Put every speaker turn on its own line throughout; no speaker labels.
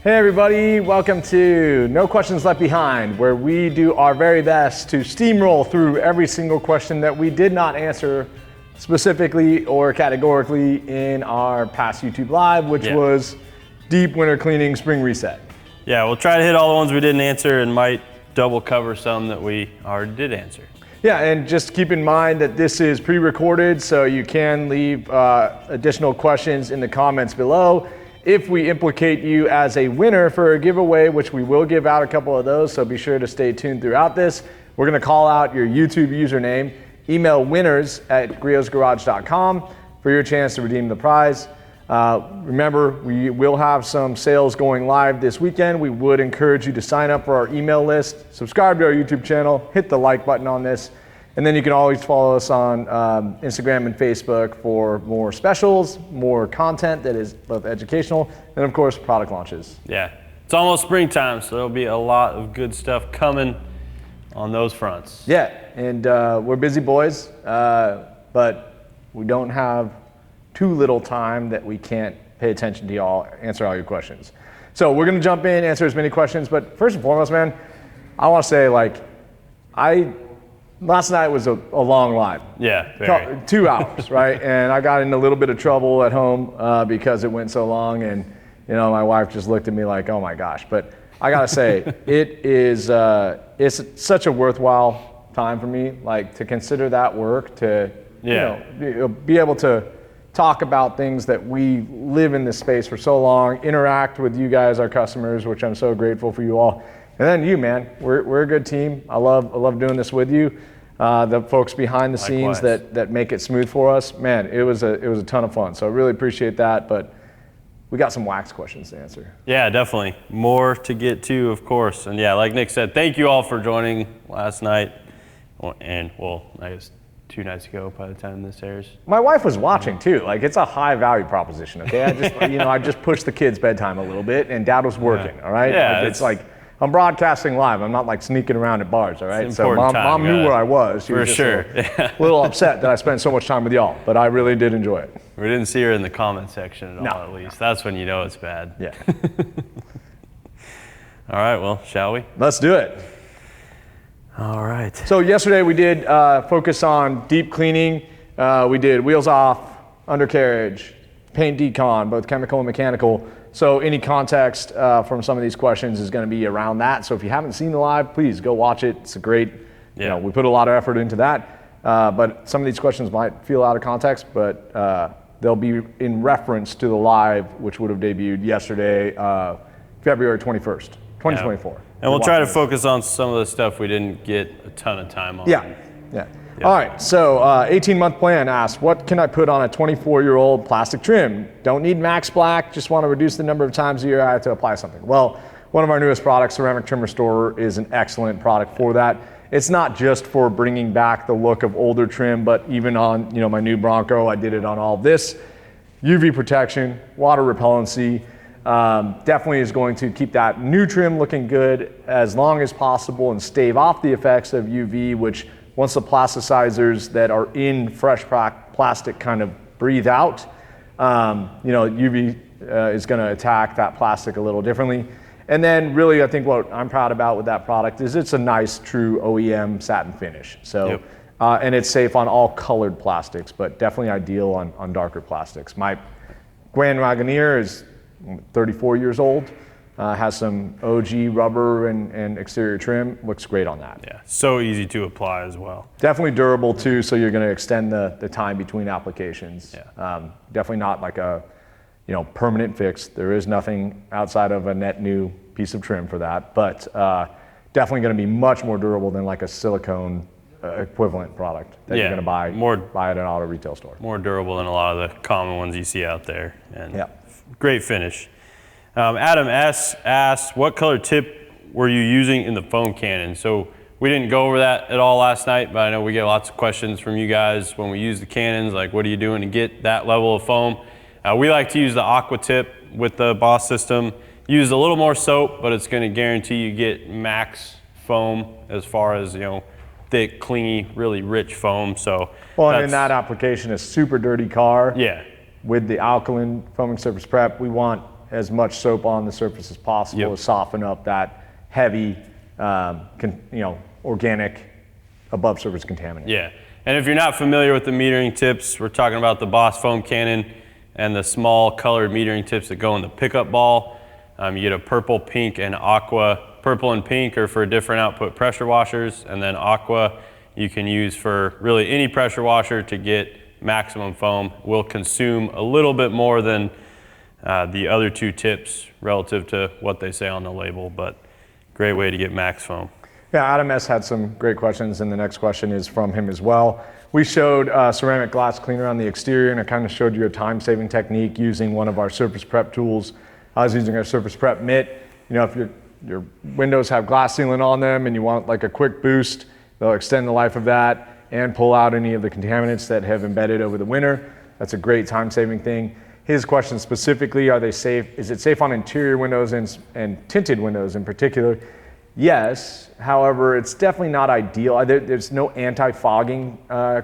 Hey everybody, welcome to No Questions Left Behind, where we do our very best to steamroll through every single question that we did not answer specifically or categorically in our past YouTube Live, which was deep winter cleaning spring reset.
Yeah, we'll try to hit all the ones we didn't answer and might double cover some that we already did answer.
Yeah, and just keep in mind that this is pre-recorded, so you can leave additional questions in the comments below. If we implicate you as a winner for a giveaway, which we will give out a couple of those, so be sure to stay tuned throughout this. We're gonna call out your YouTube username, email winners@griosgarage.com for your chance to redeem the prize. Remember, we will have some sales going live this weekend. We would encourage you to sign up for our email list, subscribe to our YouTube channel, hit the like button on this, and then you can always follow us on Instagram and Facebook for more specials, more content that is both educational, and of course, product launches.
Yeah, it's almost springtime, so there'll be a lot of good stuff coming on those fronts.
Yeah, and we're busy boys, but we don't have too little time that we can't pay attention to y'all, answer all your questions. So we're gonna jump in, answer as many questions, but first and foremost, man, I wanna say, last night was a long live.
Yeah, very.
2 hours, right? And I got in a little bit of trouble at home because it went so long, and my wife just looked at me like, oh my gosh. But I gotta say, it's such a worthwhile time for me, to consider that work, to be able to talk about things that we live in this space for so long, interact with you guys, our customers, which I'm so grateful for you all. And then you, man, we're a good team. I love doing this with you. The folks behind the scenes that make it smooth for us, man, it was a ton of fun. So I really appreciate that, but we got some wax questions to answer.
Yeah, definitely. More to get to, of course. And yeah, like Nick said, thank you all for joining last night. And well, I guess 2 nights ago by the time this airs.
My wife was watching too. It's a high value proposition, okay? I just pushed the kids' bedtime a little bit, and Dad was working, all right?
Yeah,
it's I'm broadcasting live. I'm not sneaking around at bars, all right? So mom knew where I was. She was just a little upset that I spent so much time with y'all, but I really did enjoy it.
We didn't see her in the comment section at all, at least. That's when you know it's bad.
Yeah.
All right, well, shall we?
Let's do it.
All right.
So yesterday we did focus on deep cleaning. We did wheels off, undercarriage, paint decon, both chemical and mechanical. So any context from some of these questions is going to be around that. So if you haven't seen the live, please go watch it. It's a great, we put a lot of effort into that. But some of these questions might feel out of context, but they'll be in reference to the live, which would have debuted yesterday, February 21st, 2024.
Yeah. And we'll try to focus on some of the stuff we didn't get a ton of time on.
Yeah. All right, so 18-month plan asks, what can I put on a 24-year-old plastic trim? Don't need max black, just want to reduce the number of times a year I have to apply something. Well, one of our newest products, Ceramic Trim Restorer, is an excellent product for that. It's not just for bringing back the look of older trim, but even on my new Bronco, I did it on all of this. UV protection, water repellency, definitely is going to keep that new trim looking good as long as possible and stave off the effects of UV, which once the plasticizers that are in fresh plastic kind of breathe out, UV is going to attack that plastic a little differently. And then really, I think what I'm proud about with that product is it's a nice, true OEM satin finish. So, and it's safe on all colored plastics, but definitely ideal on darker plastics. My Grand Wagoneer is 34 years old, has some OG rubber and exterior trim, looks great on that.
Yeah, so easy to apply as well.
Definitely durable too, so you're going to extend the time between applications.
Yeah.
Definitely not like a permanent fix. There is nothing outside of a net new piece of trim for that, but definitely going to be much more durable than like a silicone equivalent product that you're going to buy at an auto retail store.
More durable than a lot of the common ones you see out there. And great finish. Adam S. asked, what color tip were you using in the foam cannon? So we didn't go over that at all last night, but I know we get lots of questions from you guys when we use the cannons, like what are you doing to get that level of foam? We like to use the aqua tip with the Boss system. Use a little more soap, but it's going to guarantee you get max foam as far as, thick, clingy, really rich foam. So
and in that application, a super dirty car.
Yeah.
With the alkaline foaming surface prep, we want as much soap on the surface as possible to soften up that heavy, organic above surface contaminant.
Yeah, and if you're not familiar with the metering tips, we're talking about the Boss foam cannon and the small colored metering tips that go in the pickup ball. You get a purple, pink, and aqua. Purple and pink are for different output pressure washers, and then aqua you can use for really any pressure washer to get maximum foam. Will consume a little bit more than the other two tips relative to what they say on the label, but great way to get max foam.
Yeah, Adam S. had some great questions, and the next question is from him as well. We showed ceramic glass cleaner on the exterior, and I kind of showed you a time-saving technique using one of our surface prep tools. I was using our surface prep mitt. If your windows have glass sealant on them and you want like a quick boost, they'll extend the life of that and pull out any of the contaminants that have embedded over the winter. That's a great time-saving thing. His question specifically, are they safe? Is it safe on interior windows and tinted windows in particular? Yes, however, it's definitely not ideal. There's no anti-fogging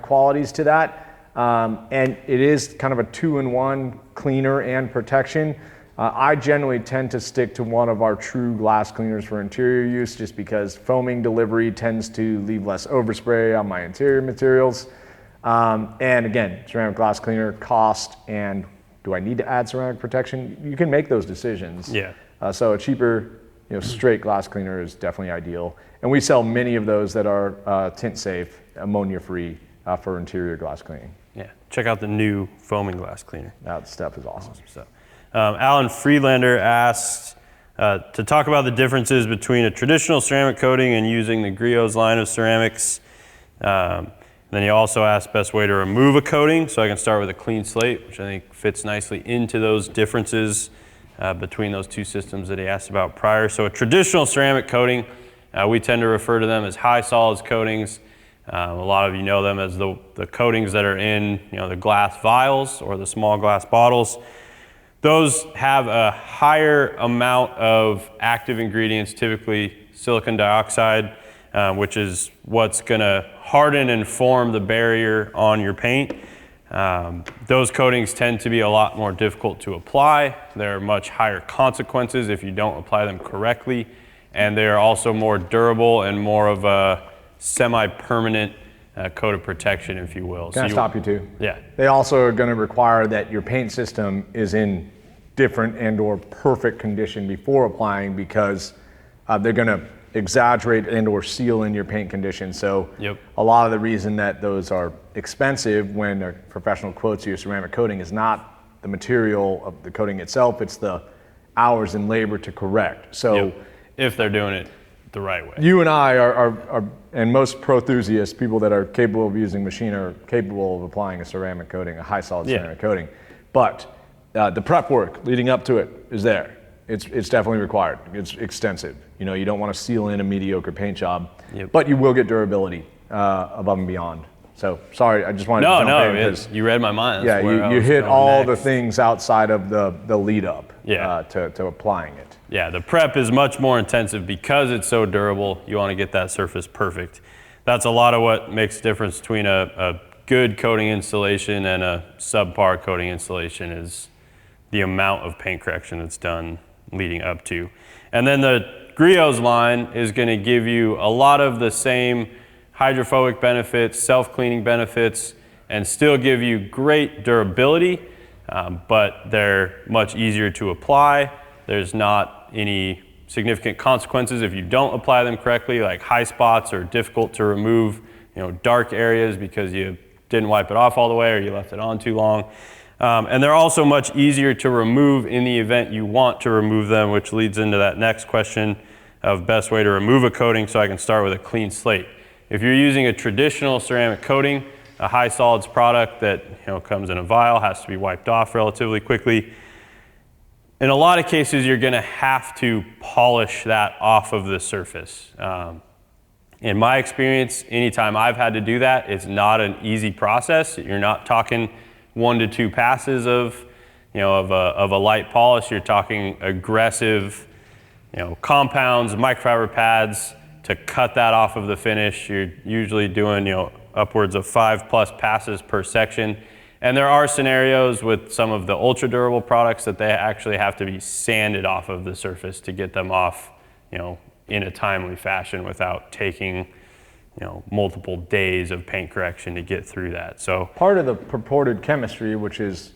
qualities to that. And it is kind of a 2-in-1 cleaner and protection. I generally tend to stick to one of our true glass cleaners for interior use just because foaming delivery tends to leave less overspray on my interior materials. And again, ceramic glass cleaner, cost, and do I need to add ceramic protection? You can make those decisions.
Yeah.
So a cheaper, straight glass cleaner is definitely ideal. And we sell many of those that are tint safe, ammonia free for interior glass cleaning.
Yeah, check out the new foaming glass cleaner.
That stuff is awesome.
So, Alan Friedlander asked to talk about the differences between a traditional ceramic coating and using the Griot's line of ceramics. Then he also asked best way to remove a coating. So I can start with a clean slate, which I think fits nicely into those differences between those two systems that he asked about prior. So a traditional ceramic coating, we tend to refer to them as high solids coatings. A lot of you know them as the coatings that are in the glass vials or the small glass bottles. Those have a higher amount of active ingredients, typically silicon dioxide, which is what's going to harden and form the barrier on your paint. Those coatings tend to be a lot more difficult to apply. There are much higher consequences if you don't apply them correctly, and they are also more durable and more of a semi-permanent coat of protection, if you will.
Can I stop you too?
Yeah.
They also are going to require that your paint system is in different and or perfect condition before applying because they're going to exaggerate and or seal in your paint condition. So a lot of the reason that those are expensive when a professional quotes you a ceramic coating is not the material of the coating itself, it's the hours and labor to correct. So
if they're doing it the right way.
You and I are and most pro enthusiasts, people that are capable of using machine, are capable of applying a ceramic coating, a high solid ceramic coating. But the prep work leading up to it is there. It's definitely required. It's extensive. You don't want to seal in a mediocre paint job, but you will get durability above and beyond. So sorry, I just wanted to jump in.
You read my mind.
That's you hit all the things outside of the lead up to applying it.
Yeah, the prep is much more intensive because it's so durable. You want to get that surface perfect. That's a lot of what makes the difference between a good coating installation and a subpar coating installation is the amount of paint correction that's done leading up to. And then the Griot's line is going to give you a lot of the same hydrophobic benefits, self-cleaning benefits, and still give you great durability, but they're much easier to apply. There's not any significant consequences if you don't apply them correctly, like high spots are difficult to remove, dark areas because you didn't wipe it off all the way or you left it on too long. And they're also much easier to remove in the event you want to remove them, which leads into that next question of best way to remove a coating. So I can start with a clean slate. If you're using a traditional ceramic coating, a high solids product that comes in a vial, has to be wiped off relatively quickly. In a lot of cases, you're going to have to polish that off of the surface. In my experience, anytime I've had to do that, it's not an easy process. You're not talking 1 to 2 passes of a light polish. You're talking aggressive, compounds, microfiber pads to cut that off of the finish. You're usually doing upwards of 5+ passes per section, And there are scenarios with some of the ultra durable products that they actually have to be sanded off of the surface to get them off, in a timely fashion without taking, multiple days of paint correction to get through that. So
part of the purported chemistry, which is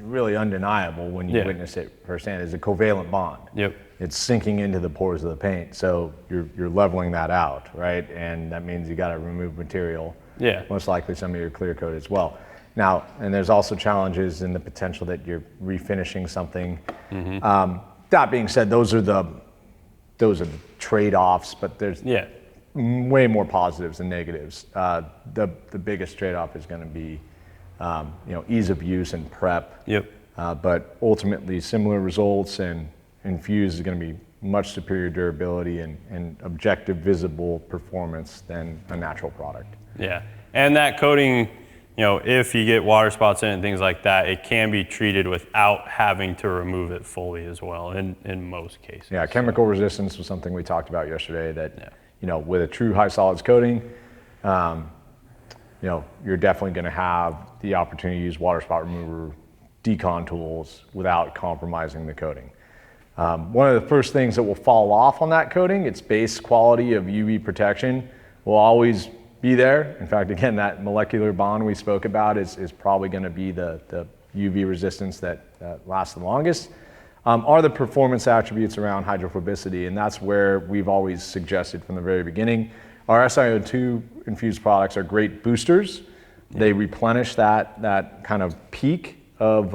really undeniable when you witness it firsthand, is a covalent bond.
Yep.
It's sinking into the pores of the paint, so you're leveling that out, right? And that means you got to remove material.
Yeah.
Most likely some of your clear coat as well. Now, and there's also challenges in the potential that you're refinishing something. That being said, those are the trade-offs, but there's way more positives than negatives. The biggest trade-off is going to be ease of use and prep.
Yep.
But ultimately, similar results, and infused is going to be much superior durability and objective, visible performance than a natural product.
Yeah, and that coating, if you get water spots in it and things like that, it can be treated without having to remove it fully as well in most cases.
Yeah, chemical resistance was something we talked about yesterday that, with a true high solids coating, you're definitely going to have the opportunity to use water spot remover decon tools without compromising the coating. One of the first things that will fall off on that coating, its base quality of UV protection, will always be there. In fact, again, that molecular bond we spoke about is probably going to be the UV resistance that lasts the longest. Are the performance attributes around hydrophobicity, and that's where we've always suggested from the very beginning. Our SiO2 infused products are great boosters. They replenish that kind of peak of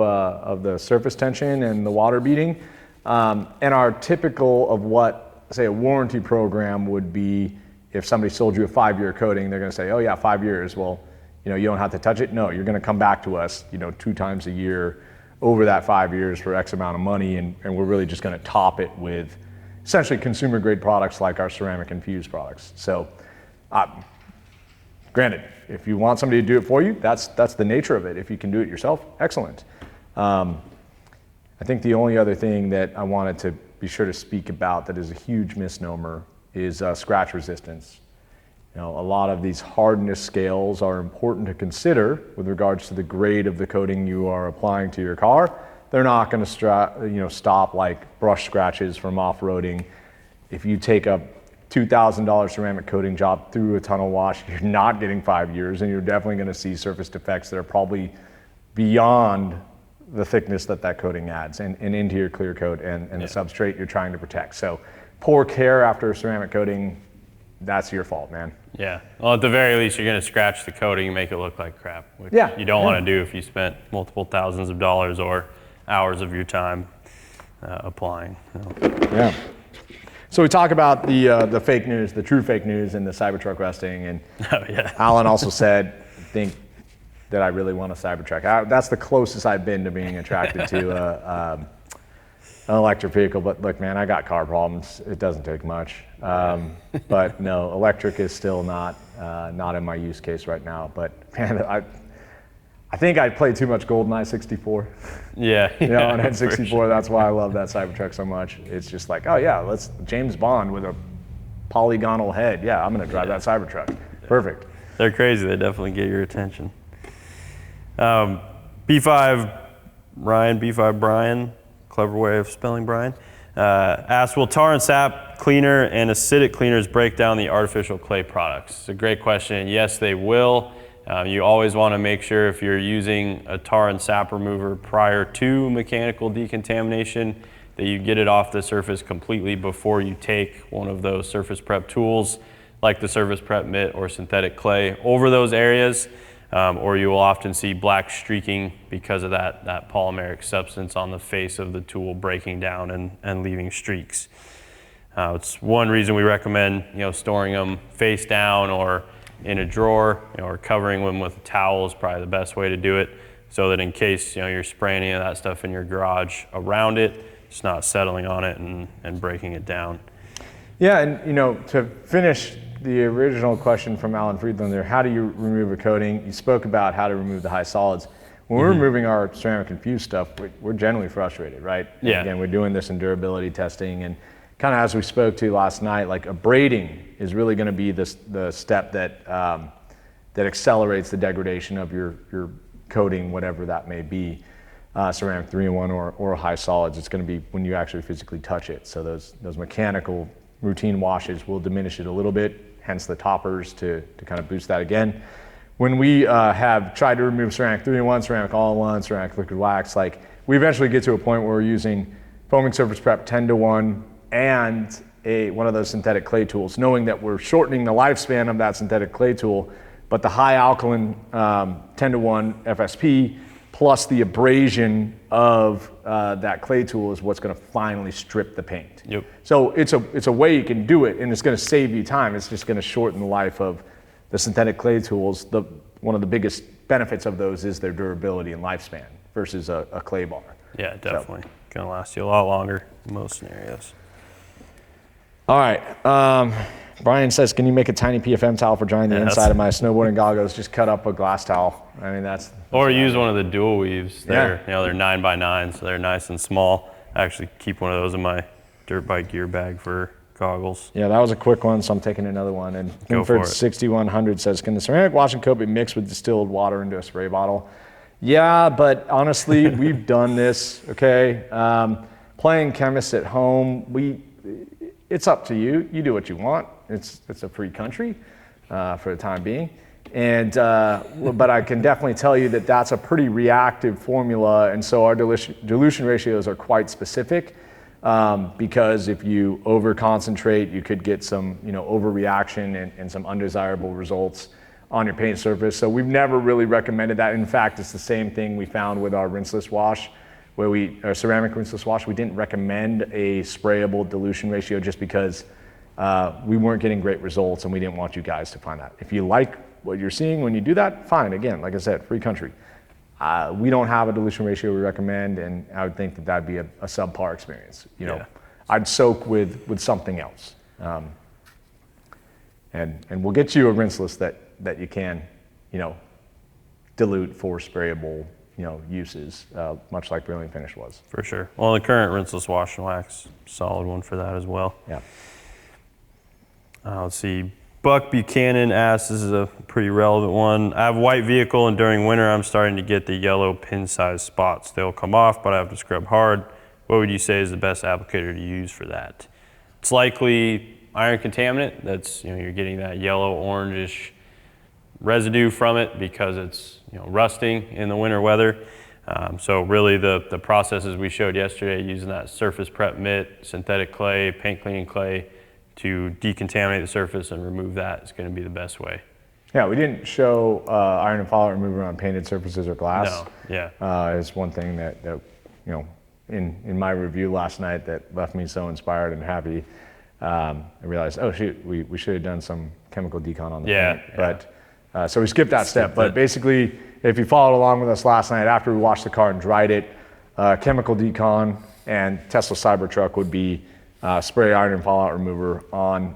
the surface tension and the water beading, and are typical of what, say, a warranty program would be. If somebody sold you a 5-year coating, they're going to say, oh yeah, 5 years. Well, you don't have to touch it. No, you're going to come back to us, 2 times a year over that 5 years for X amount of money, and we're really just going to top it with essentially consumer grade products like our ceramic infused products. So, granted, if you want somebody to do it for you, that's the nature of it. If you can do it yourself, excellent. I think the only other thing that I wanted to be sure to speak about that is a huge misnomer is scratch resistance. A lot of these hardness scales are important to consider with regards to the grade of the coating you are applying to your car. They're not going to stop like brush scratches from off-roading. If you take a $2,000 ceramic coating job through a tunnel wash, you're not getting 5 years, and you're definitely going to see surface defects that are probably beyond the thickness that coating adds and into your clear coat and the substrate you're trying to protect. So poor care after a ceramic coating, that's your fault, man.
Yeah. Well, at the very least, you're going to scratch the coating and make it look like crap, which you don't want to do if you spent multiple thousands of dollars or hours of your time applying.
Yeah. So we talk about the fake news, the true fake news, and the Cybertruck resting. And Alan also said, I think that I really want a Cybertruck. That's the closest I've been to being attracted to an electric vehicle. But look, man, I got car problems. It doesn't take much. But no, electric is still not in my use case right now. But man, I think I played too much GoldenEye 64.
Yeah.
On N64. Sure. That's why I love that Cybertruck so much. It's just like, oh yeah, let's James Bond with a polygonal head. Yeah, I'm gonna drive that Cybertruck. Perfect.
They're crazy. They definitely get your attention. B5 Brian, clever way of spelling Brian, asks, will tar and sap cleaner and acidic cleaners break down the artificial clay products? It's a great question. Yes, they will. You always want to make sure if you're using a tar and sap remover prior to mechanical decontamination that you get it off the surface completely before you take one of those surface prep tools like the surface prep mitt or synthetic clay over those areas, or you will often see black streaking because of that polymeric substance on the face of the tool breaking down and leaving streaks. It's one reason we recommend storing them face down or in a drawer, or covering them with a towel is probably the best way to do it, so that in case you're spraying any of that stuff in your garage around it, it's not settling on it and breaking it down.
Yeah, and to finish the original question from Alan Friedland there, how do you remove a coating? You spoke about how to remove the high solids. When we're removing our ceramic infused stuff, we're generally frustrated, right?
Yeah.
Again, we're doing this in durability testing, and kind of as we spoke to last night, like abrading is really going to be the step that accelerates the degradation of your coating, whatever that may be, ceramic 3-in-1 or high solids. It's going to be when you actually physically touch it. So those mechanical routine washes will diminish it a little bit, hence the toppers to kind of boost that again. When we have tried to remove ceramic 3-in-1, ceramic all-in-one, ceramic liquid wax, like we eventually get to a point where we're using foaming surface prep 10-to-1 and one of those synthetic clay tools, knowing that we're shortening the lifespan of that synthetic clay tool, but the high alkaline 10-to-1 FSP plus the abrasion of that clay tool is what's going to finally strip the paint.
Yep.
So it's a way you can do it, and it's going to save you time. It's just going to shorten the life of the synthetic clay tools. One of the biggest benefits of those is their durability and lifespan versus a clay bar.
Yeah, definitely. Going to last you a lot longer in most scenarios.
All right. Brian says, can you make a tiny PFM towel for drying the inside of my snowboarding goggles? Just cut up a glass towel. I mean, that's
or use one of the dual weaves. They're 9x9, so they're nice and small. I actually keep one of those in my dirt bike gear bag for goggles.
Yeah, that was a quick one, so I'm taking another one. And Inford 6100 says, can the ceramic washing coat be mixed with distilled water into a spray bottle? Yeah, but honestly, we've done this, okay? Playing chemists at home, it's up to you. You do what you want. It's a free country for the time being. And but I can definitely tell you that that's a pretty reactive formula, and so our dilution ratios are quite specific. Because if you over concentrate, you could get some overreaction and some undesirable results on your paint surface. So we've never really recommended that. In fact, it's the same thing we found with our rinseless wash, our ceramic rinseless wash. We didn't recommend a sprayable dilution ratio just because we weren't getting great results, and we didn't want you guys to find that. If you like what you're seeing when you do that, fine. Again, like I said, free country. We don't have a dilution ratio we recommend, and I would think that that'd be a subpar experience. I'd soak with something else, and we'll get you a rinseless that you can, dilute for sprayable, uses, much like Brilliant Finish was.
For sure. Well, the current rinseless wash and wax, solid one for that as well.
Yeah.
Let's see. Buck Buchanan asks, this is a pretty relevant one. I have a white vehicle, and during winter I'm starting to get the yellow pin-sized spots. They'll come off, but I have to scrub hard. What would you say is the best applicator to use for that? It's likely iron contaminant. That's, you're getting that yellow orangish residue from it because it's rusting in the winter weather. So really the processes we showed yesterday, using that surface prep mitt, synthetic clay, paint cleaning clay, to decontaminate the surface and remove that is going to be the best way.
Yeah, we didn't show iron and fallout remover on painted surfaces or glass.
No, yeah.
It's one thing that in my review last night that left me so inspired and happy. I realized, oh shoot, we should have done some chemical decon on the paint. But so we skipped that step. But basically, if you followed along with us last night, after we washed the car and dried it, chemical decon and Tesla Cybertruck would be spray iron and fallout remover on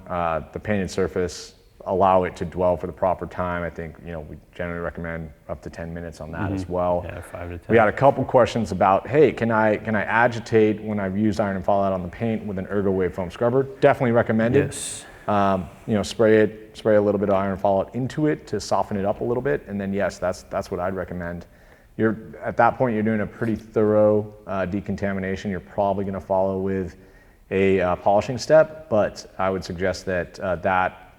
the painted surface, allow it to dwell for the proper time. I think we generally recommend up to 10 minutes on that as well.
Yeah, 5 to 10.
We had a couple questions about, hey, can I agitate when I've used iron and fallout on the paint with an Ergo Wave foam scrubber? Definitely recommended.
Yes.
Spray a little bit of iron and fallout into it to soften it up a little bit, and then yes, that's what I'd recommend. At that point you're doing a pretty thorough decontamination. You're probably going to follow with a polishing step, but I would suggest that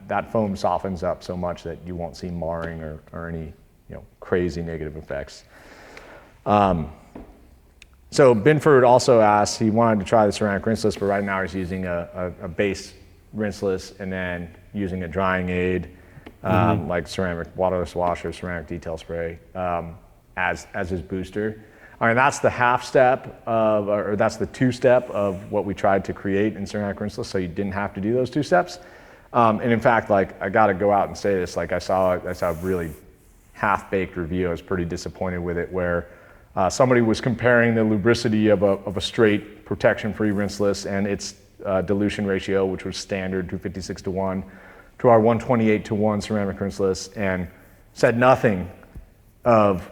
that foam softens up so much that you won't see marring or any crazy negative effects. So Binford also asked, he wanted to try the ceramic rinseless, but right now he's using a base rinseless and then using a drying aid like ceramic waterless wash or ceramic detail spray as his booster. I mean, that's the half step or that's the 2-step of what we tried to create in ceramic rinseless, so you didn't have to do those 2 steps. And in fact, I got to go out and say this, I saw a really half-baked review. I was pretty disappointed with it, where somebody was comparing the lubricity of a straight protection-free rinseless and its dilution ratio, which was standard 256-to-1, to our 128-to-1 ceramic rinseless, and said nothing of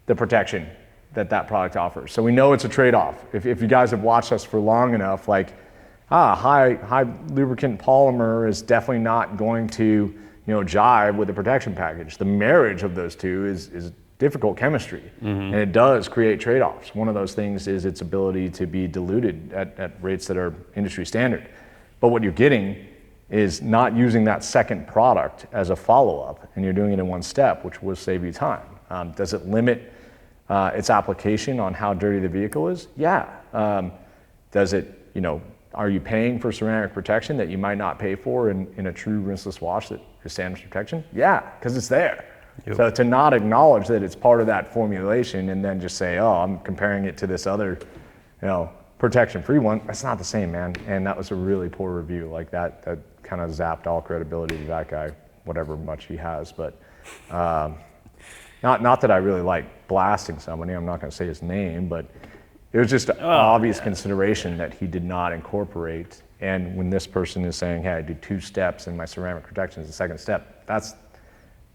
the protection that product offers. So we know it's a trade-off. If you guys have watched us for long enough, high lubricant polymer is definitely not going to jive with the protection package. The marriage of those two is difficult chemistry, and it does create trade-offs. One of those things is its ability to be diluted at rates that are industry standard. But what you're getting is not using that second product as a follow-up, and you're doing it in one step, which will save you time. Does it limit its application on how dirty the vehicle is? Yeah. Does it, are you paying for ceramic protection that you might not pay for in a true rinseless wash that is standard protection? Yeah, because it's there. Yep. So to not acknowledge that it's part of that formulation and then just say, oh, I'm comparing it to this other, protection-free one, that's not the same, man. And that was a really poor review. Like that kind of zapped all credibility to that guy, whatever much he has. But not that I really like blasting somebody. I'm not going to say his name, but it was just an obvious consideration that he did not incorporate. And when this person is saying, hey, I do 2 steps and my ceramic protection is the second step, that's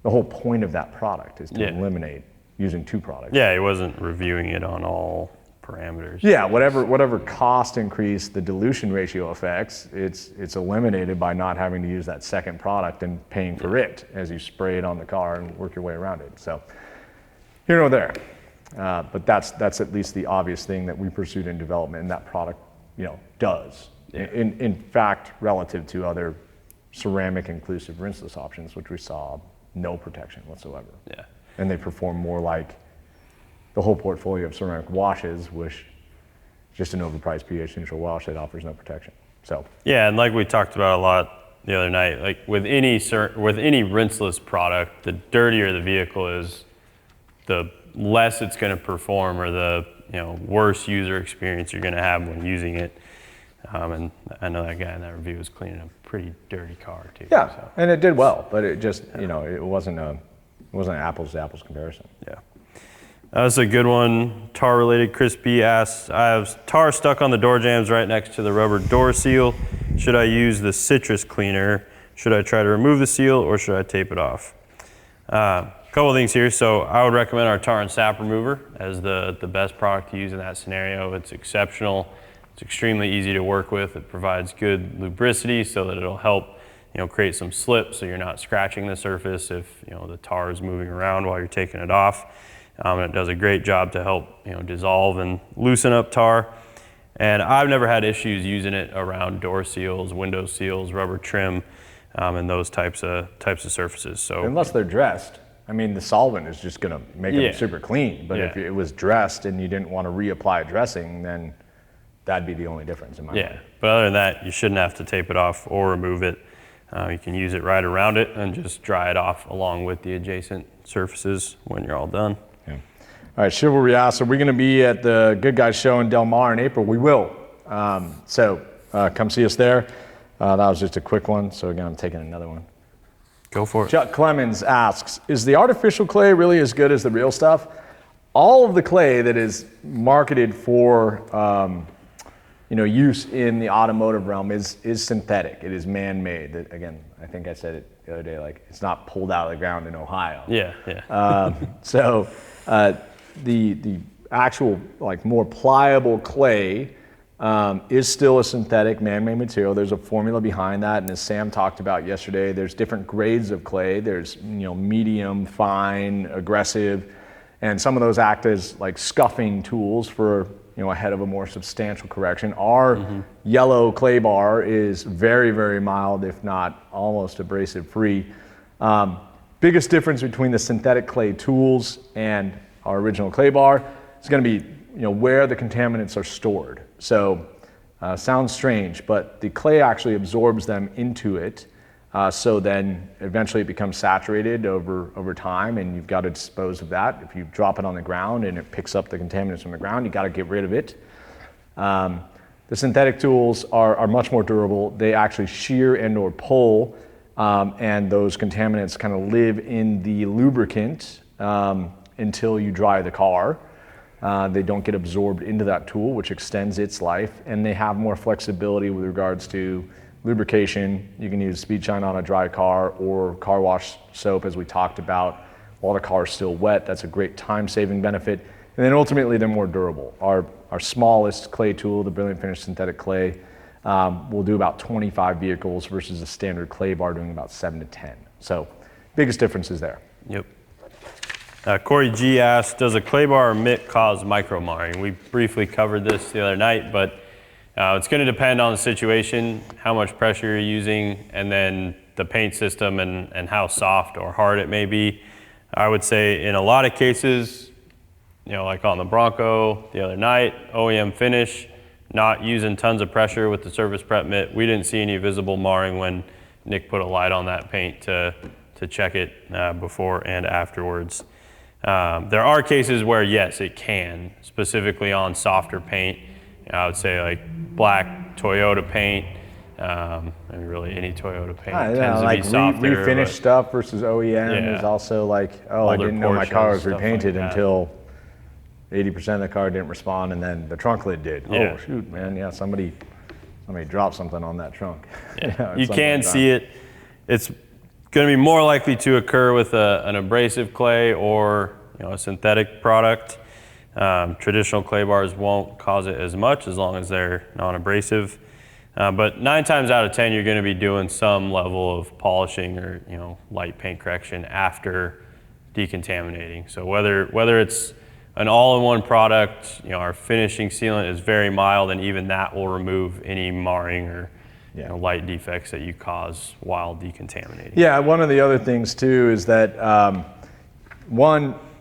the whole point of that product, is to eliminate using 2 products.
Yeah, he wasn't reviewing it on all parameters.
Yeah, whatever cost increase the dilution ratio affects, it's eliminated by not having to use that second product and paying for it as you spray it on the car and work your way around it. So here nor there. But that's at least the obvious thing that we pursued in development, and that product, does. Yeah. In fact, relative to other ceramic inclusive rinseless options, which we saw no protection whatsoever.
Yeah.
And they perform more like the whole portfolio of ceramic washes, which just an overpriced pH neutral wash that offers no protection. So
yeah, and like we talked about a lot the other night, like with any rinseless product, the dirtier the vehicle is, the less it's going to perform, or the worse user experience you're going to have when using it. And I know that guy in that review was cleaning a pretty dirty car too.
Yeah,
so.
And it did well, but it just it wasn't an apples to apples comparison.
Yeah. That's a good one. Tar related. Chris B asks, I have tar stuck on the door jambs right next to the rubber door seal. Should I use the citrus cleaner? Should I try to remove the seal, or should I tape it off? Couple of things here. So I would recommend our tar and sap remover as the best product to use in that scenario. It's exceptional. It's extremely easy to work with. It provides good lubricity so that it'll help create some slip so you're not scratching the surface if the tar is moving around while you're taking it off. And it does a great job to help dissolve and loosen up tar. And I've never had issues using it around door seals, window seals, rubber trim, and those types of surfaces. So
unless they're dressed, I mean, the solvent is just going to make them super clean. But if it was dressed and you didn't want to reapply dressing, then that'd be the only difference in my mind.
But other than that, you shouldn't have to tape it off or remove it. You can use it right around it and just dry it off along with the adjacent surfaces when you're all done.
Yeah. All right, Chivalry asks, are we going to be at the Good Guys show in Del Mar in April? We will. So come see us there. That was just a quick one. So again, I'm taking another one.
Go for it.
Chuck Clemens asks, is the artificial clay really as good as the real stuff? All of the clay that is marketed for use in the automotive realm is synthetic. It is man-made. Again, I think I said it the other day, like it's not pulled out of the ground in Ohio. So the actual more pliable clay is still a synthetic man-made material. There's a formula behind that, and as Sam talked about yesterday, there's different grades of clay. There's medium, fine, aggressive, and some of those act as like scuffing tools for ahead of a more substantial correction. Our yellow clay bar is very, very mild, if not almost abrasive free. Biggest difference between the synthetic clay tools and our original clay bar is going to be where the contaminants are stored. So sounds strange, but the clay actually absorbs them into it. So then eventually it becomes saturated over time, and you've got to dispose of that. If you drop it on the ground and it picks up the contaminants from the ground, you got to get rid of it. The synthetic tools are much more durable. They actually shear and or pull, and those contaminants kind of live in the lubricant until you dry the car. They don't get absorbed into that tool, which extends its life, and they have more flexibility with regards to lubrication. You can use speed shine on a dry car or car wash soap, as we talked about, while the car is still wet. That's a great time-saving benefit. And then ultimately, they're more durable. Our smallest clay tool, the Brilliant Finish synthetic clay, will do about 25 vehicles versus a standard clay bar doing about 7 to 10. So biggest difference is there.
Yep. Corey G asked, does a clay bar or mitt cause micro marring? We briefly covered this the other night, but it's going to depend on the situation, how much pressure you're using, and then the paint system and how soft or hard it may be. I would say in a lot of cases, like on the Bronco the other night, OEM finish, not using tons of pressure with the surface prep mitt. We didn't see any visible marring when Nick put a light on that paint to check it before and afterwards. There are cases where yes, it can, specifically on softer paint. I would say like black Toyota paint, and really any Toyota paint tends to be softer.
Refinished stuff versus OEM is also like, I didn't know my car was repainted until 80% of the car didn't respond, and then the trunk lid did. Oh shoot, man! Somebody dropped something on that trunk.
You can see it. It's going to be more likely to occur with an abrasive clay or a synthetic product. Traditional clay bars won't cause it as much as long as they're non-abrasive. But 9 times out of 10, you're going to be doing some level of polishing or light paint correction after decontaminating. So whether it's an all-in-one product, our finishing sealant is very mild, and even that will remove any marring or light defects that you cause while decontaminating. Yeah,
one of the other things too is that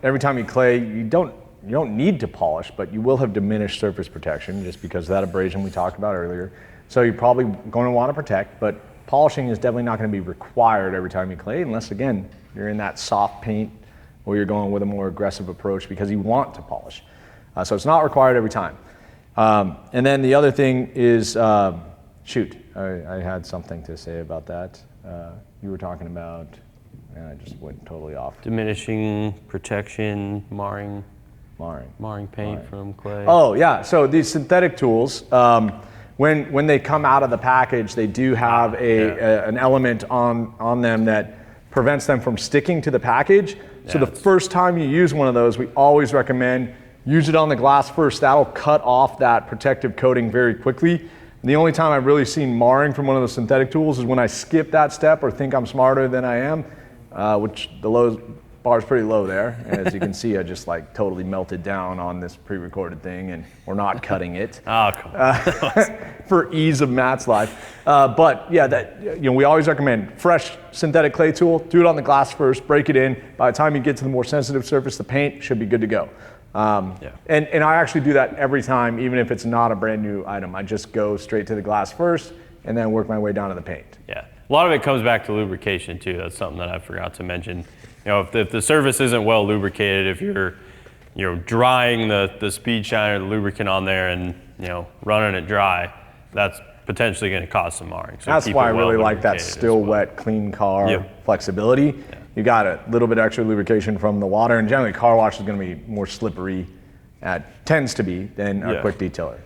every time you clay, you don't need to polish, but you will have diminished surface protection just because of that abrasion we talked about earlier. So you're probably going to want to protect, but polishing is definitely not going to be required every time you clay, unless again you're in that soft paint or you're going with a more aggressive approach because you want to polish. So it's not required every time. And then the other thing is, I had something to say about that. You were talking about, I just went totally off.
Diminishing protection, marring paint from clay.
Oh yeah, so these synthetic tools, when they come out of the package, they do have an element on them that prevents them from sticking to the package. So the first time you use one of those, we always recommend use it on the glass first. That'll cut off that protective coating very quickly. And the only time I've really seen marring from one of the synthetic tools is when I skip that step or think I'm smarter than I am, which the bar is pretty low there. And as you can see, I just like totally melted down on this pre-recorded thing, and we're not cutting it.
Oh, come on.
For ease of Matt's life. But yeah, we always recommend fresh synthetic clay tool, do it on the glass first, break it in. By the time you get to the more sensitive surface, the paint should be good to go. And I actually do that every time, even if it's not a brand new item. I just go straight to the glass first and then work my way down to the paint.
Yeah, a lot of it comes back to lubrication too. That's something that I forgot to mention. If the surface isn't well lubricated, if you're drying the speed shiner, the lubricant on there, and running it dry, that's potentially going to cause some marring. So
that's why I really like that still wet, clean car flexibility. Yeah. You got a little bit extra lubrication from the water, and generally car wash is going to be more slippery, tends to be, than a quick detailer.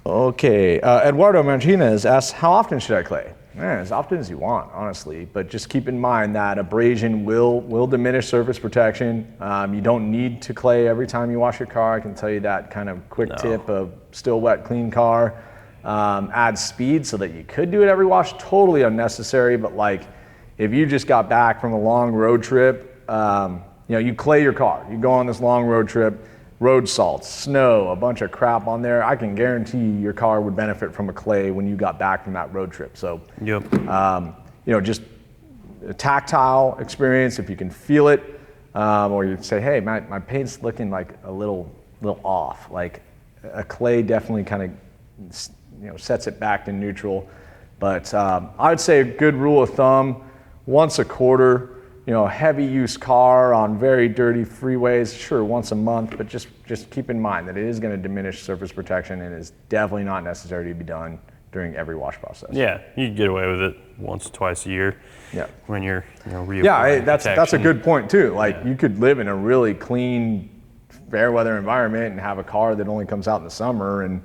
Okay, Eduardo Martinez asks, how often should I clay? As often as you want, honestly, but just keep in mind that abrasion will diminish surface protection. You don't need to clay every time you wash your car. I can tell you that kind of quick tip of still wet, clean car. Add speed so that you could do it every wash, totally unnecessary, but like if you just got back from a long road trip, you clay your car, you go on this long road trip, road salts, snow, a bunch of crap on there, I can guarantee your car would benefit from a clay when you got back from that road trip. So, just a tactile experience, if you can feel it, or you say, hey, my paint's looking like a little off. Like a clay definitely kind of, sets it back to neutral. But I would say a good rule of thumb, once a quarter. A heavy use car on very dirty freeways, sure, once a month, but just keep in mind that it is going to diminish surface protection and is definitely not necessary to be done during every wash process.
Yeah, you can get away with it once, twice a year. Yeah. When you're,
that's a good point too. Like you could live in a really clean, fair weather environment and have a car that only comes out in the summer and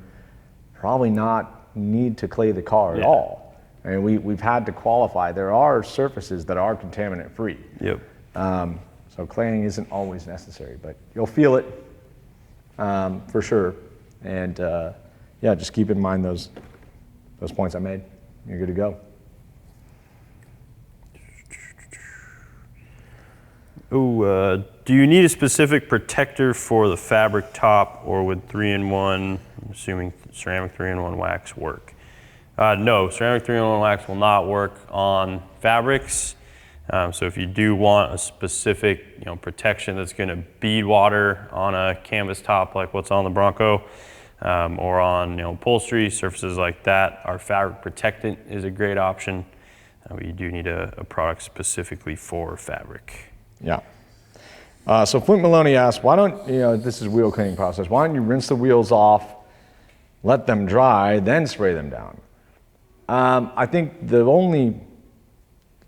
probably not need to clay the car at all. I mean, we've had to qualify. There are surfaces that are contaminant free.
Yep.
So claying isn't always necessary, but you'll feel it for sure. And just keep in mind those points I made. You're good to go.
Do you need a specific protector for the fabric top, or would 3-in-1, I'm assuming ceramic 3-in-1 wax work? No, ceramic 3-in-1 wax will not work on fabrics. So if you do want a specific protection that's going to bead water on a canvas top like what's on the Bronco, or on upholstery surfaces like that, our fabric protectant is a great option. But you do need a product specifically for fabric.
Yeah. So Flint Maloney asked, why don't, this is wheel cleaning process, why don't you rinse the wheels off, let them dry, then spray them down? I think the only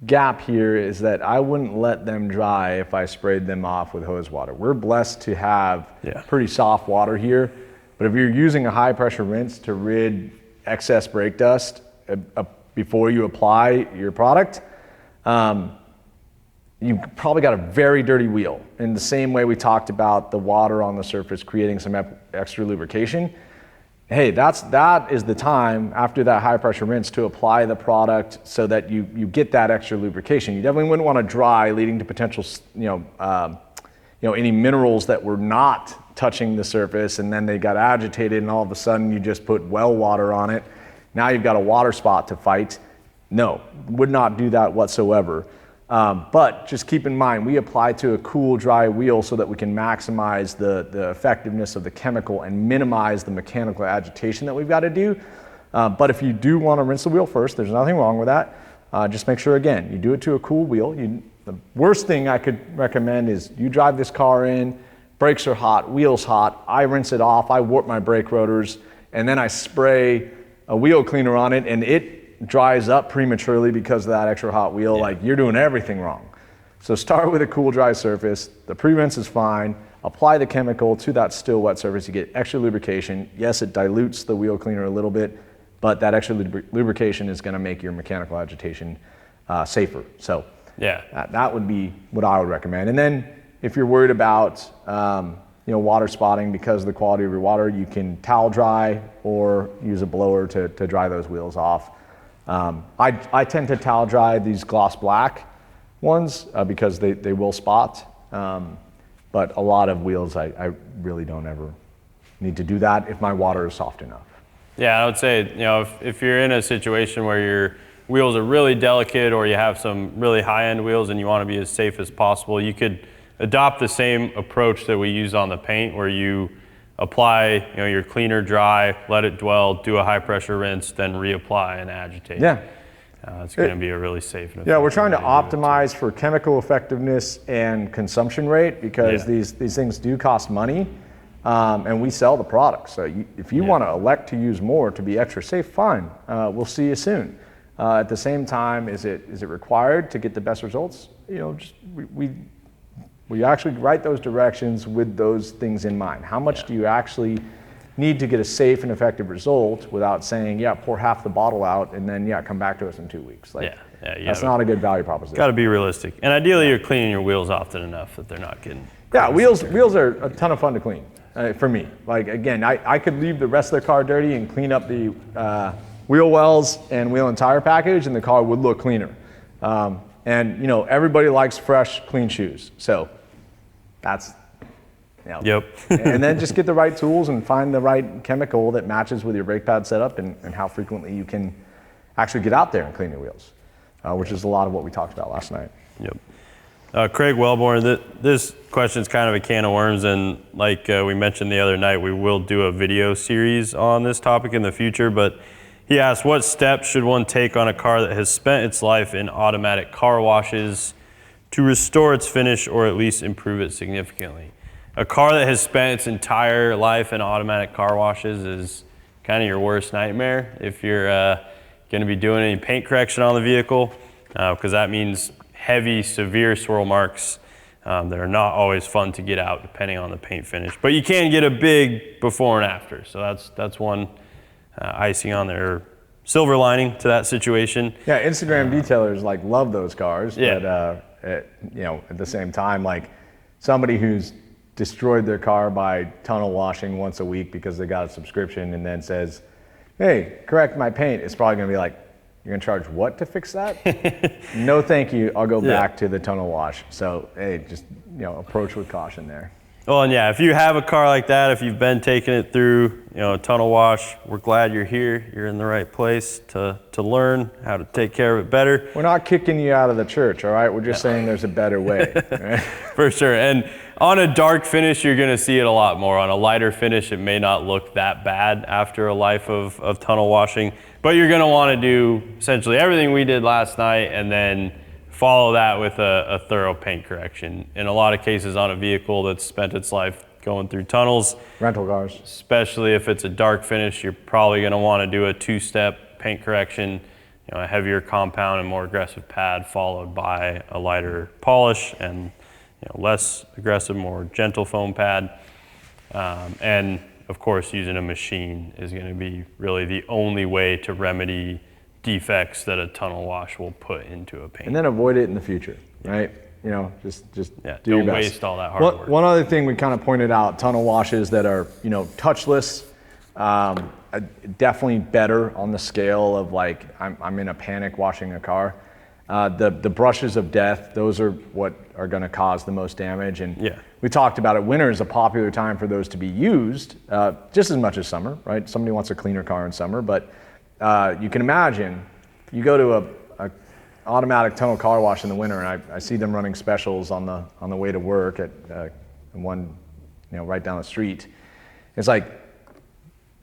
gap here is that I wouldn't let them dry if I sprayed them off with hose water. We're blessed to have pretty soft water here, but if you're using a high pressure rinse to rid excess brake dust before you apply your product, you've probably got a very dirty wheel. In the same way we talked about the water on the surface creating some extra lubrication, hey, that is the time after that high pressure rinse to apply the product so that you get that extra lubrication. You definitely wouldn't want to dry, leading to potential, any minerals that were not touching the surface, and then they got agitated, and all of a sudden you just put well water on it. Now you've got a water spot to fight. No, would not do that whatsoever. But just keep in mind, we apply to a cool, dry wheel so that we can maximize the effectiveness of the chemical and minimize the mechanical agitation that we've got to do. But if you do want to rinse the wheel first, there's nothing wrong with that. Just make sure, again, you do it to a cool wheel. The worst thing I could recommend is you drive this car in, brakes are hot, wheels hot, I rinse it off, I warp my brake rotors, and then I spray a wheel cleaner on it, and it dries up prematurely because of that extra hot wheel. Like, you're doing everything wrong. So start with a cool, dry surface. The pre-rinse is fine. Apply the chemical to that still wet surface. You get extra lubrication. Yes, it dilutes the wheel cleaner a little bit, but that extra lubrication is going to make your mechanical agitation safer. So that would be what I would recommend. And then if you're worried about water spotting because of the quality of your water, you can towel dry or use a blower to dry those wheels off. I tend to towel dry these gloss black ones because they will spot. But a lot of wheels, I really don't ever need to do that if my water is soft enough.
Yeah, I would say, if you're in a situation where your wheels are really delicate or you have some really high-end wheels and you want to be as safe as possible, you could adopt the same approach that we use on the paint, where you apply your cleaner dry, let it dwell, do a high-pressure rinse, then reapply and agitate.
Yeah.
It's going to be a really safe and
we're trying to optimize for chemical effectiveness and consumption rate because these things do cost money, and we sell the product. So if you want to elect to use more to be extra safe, fine. We'll see you soon. At the same time, is it required to get the best results? We actually write those directions with those things in mind. How much do you actually need to get a safe and effective result without saying, pour half the bottle out and then come back to us in 2 weeks? That's not a good value proposition.
Got to be realistic. And ideally you're cleaning your wheels often enough that they're not getting...
Wheels are a ton of fun to clean for me. Like, again, I could leave the rest of the car dirty and clean up the wheel wells and wheel and tire package, and the car would look cleaner. And everybody likes fresh, clean shoes. So that's... And then just get the right tools and find the right chemical that matches with your brake pad setup and how frequently you can actually get out there and clean your wheels, which is a lot of what we talked about last night.
Craig Wellborn, this question is kind of a can of worms, and like we mentioned the other night, we will do a video series on this topic in the future, but he asked, what steps should one take on a car that has spent its life in automatic car washes to restore its finish or at least improve it significantly? A car that has spent its entire life in automatic car washes is kind of your worst nightmare if you're going to be doing any paint correction on the vehicle, because that means heavy, severe swirl marks that are not always fun to get out depending on the paint finish. But you can get a big before and after, so that's one icing on there, silver lining to that situation.
Instagram detailers love those cars, but at the same time, somebody who's destroyed their car by tunnel washing once a week because they got a subscription and then says, hey, correct my paint, it's probably going to be like, You're gonna charge what to fix that? No, thank you. I'll go back to the tunnel wash. So hey, just approach with caution there.
Well, and yeah, if you have a car like that, if you've been taking it through, a tunnel wash, we're glad you're here. You're in the right place to learn how to take care of it better.
We're not kicking you out of the church, all right? We're just saying there's a better way. Right?
For sure. And on a dark finish, you're going to see it a lot more. On a lighter finish, it may not look that bad after a life of tunnel washing, but you're going to want to do essentially everything we did last night and then follow that with a thorough paint correction. In a lot of cases on a vehicle that's spent its life going through tunnels.
Rental cars.
Especially if it's a dark finish, you're probably going to want to do a two-step paint correction, a heavier compound and more aggressive pad followed by a lighter polish and less aggressive, more gentle foam pad. And of course, using a machine is going to be really the only way to remedy defects that a tunnel wash will put into a paint.
And then avoid it in the future, right? Just do your
don't
best.
waste all that hard work.
One other thing we kind of pointed out, tunnel washes that are, touchless, definitely better on the scale of like, I'm in a panic washing a car. The brushes of death, those are what are gonna cause the most damage. And we talked about it, winter is a popular time for those to be used, just as much as summer, right? Somebody wants a cleaner car in summer, but you can imagine, you go to a automatic tunnel car wash in the winter, and I see them running specials on the way to work at one, right down the street. It's like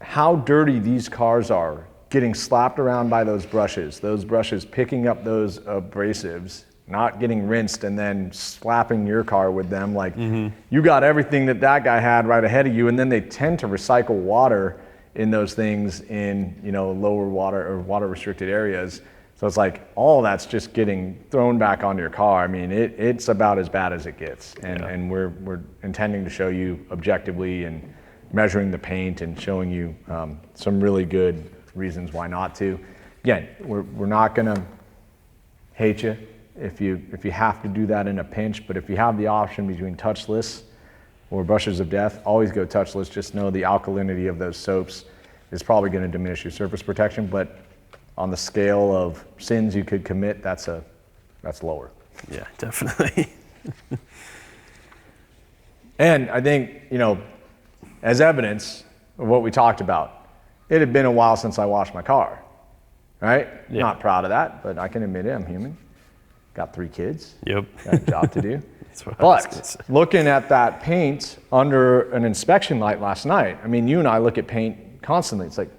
how dirty these cars are, getting slapped around by those brushes picking up those abrasives, not getting rinsed, and then slapping your car with them. Like you got everything that guy had right ahead of you, and then they tend to recycle water in those things in lower water or water restricted areas. So it's like all that's just getting thrown back onto your car. I mean, it's about as bad as it gets. And we're intending to show you objectively and measuring the paint and showing you some really good reasons why not to. Again, we're not gonna hate you if you have to do that in a pinch, but if you have the option between touchless or brushes of death, always go touchless. Just know the alkalinity of those soaps is probably gonna diminish your surface protection, but on the scale of sins you could commit, that's lower.
Yeah, definitely.
And I think, as evidence of what we talked about, it had been a while since I washed my car, right?
Yeah.
Not proud of that, but I can admit it, I'm human. Got 3 kids.
Yep.
Got a job to do.
That's what I was gonna say.
But looking at that paint under an inspection light last night, I mean, you and I look at paint constantly. It's like,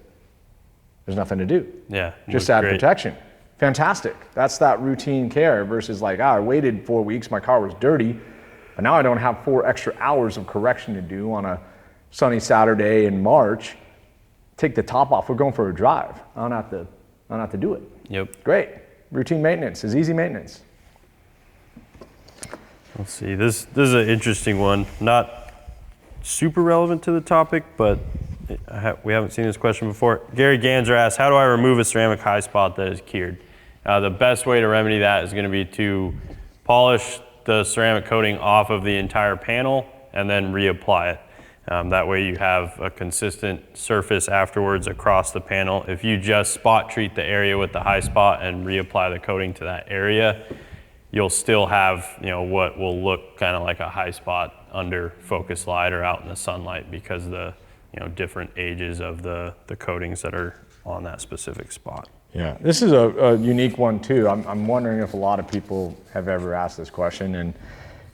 there's nothing to do.
Yeah.
Just add protection. Fantastic. That's that routine care versus like, I waited 4 weeks, my car was dirty, but now I don't have 4 extra hours of correction to do on a sunny Saturday in March. Take the top off, we're going for a drive. I don't have to do it.
Yep.
Great. Routine maintenance is easy maintenance.
Let's see, this is an interesting one. Not super relevant to the topic, but we haven't seen this question before. Gary Ganser asks, how do I remove a ceramic high spot that is cured? The best way to remedy that is going to be to polish the ceramic coating off of the entire panel and then reapply it. That way you have a consistent surface afterwards across the panel. If you just spot treat the area with the high spot and reapply the coating to that area, you'll still have what will look kind of like a high spot under focus light or out in the sunlight because of the different ages of the coatings that are on that specific spot.
Yeah, this is a unique one too. I'm wondering if a lot of people have ever asked this question, and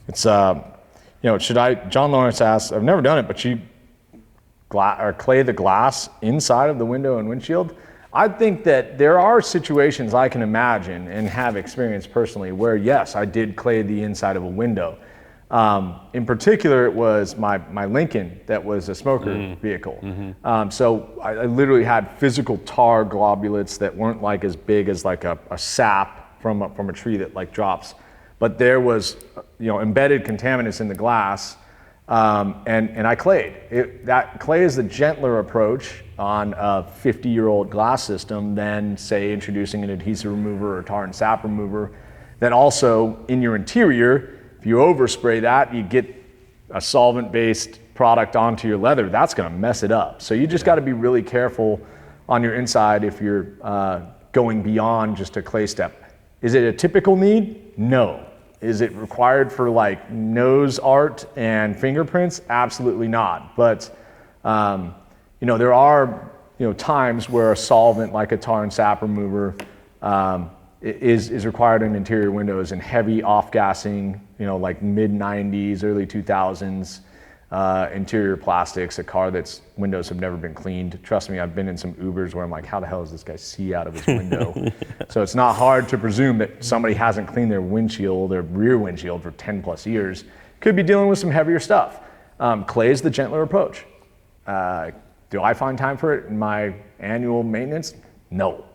it's John Lawrence asks, I've never done it, but should you clay the glass inside of the window and windshield? I think that there are situations I can imagine and have experienced personally where yes, I did clay the inside of a window. In particular, it was my Lincoln that was a smoker vehicle. So I literally had physical tar globulates that weren't like as big as like a sap from a tree that like drops, but there was embedded contaminants in the glass, and I clayed. That clay is the gentler approach on a 50-year-old glass system than say introducing an adhesive remover or tar and sap remover. That also in your interior, if you overspray that, you get a solvent-based product onto your leather, that's gonna mess it up. So you just gotta be really careful on your inside if you're going beyond just a clay step. Is it a typical need? No. Is it required for like nose art and fingerprints? Absolutely not. But there are times where a solvent like a tar and sap remover is required in interior windows and heavy off-gassing, like mid-90s, early 2000s interior plastics, a car that's windows have never been cleaned. Trust me, I've been in some Ubers where I'm like, how the hell does this guy see out of his window? So it's not hard to presume that somebody hasn't cleaned their windshield, their rear windshield for 10 plus years. Could be dealing with some heavier stuff. Clay is the gentler approach. Do I find time for it in my annual maintenance? No,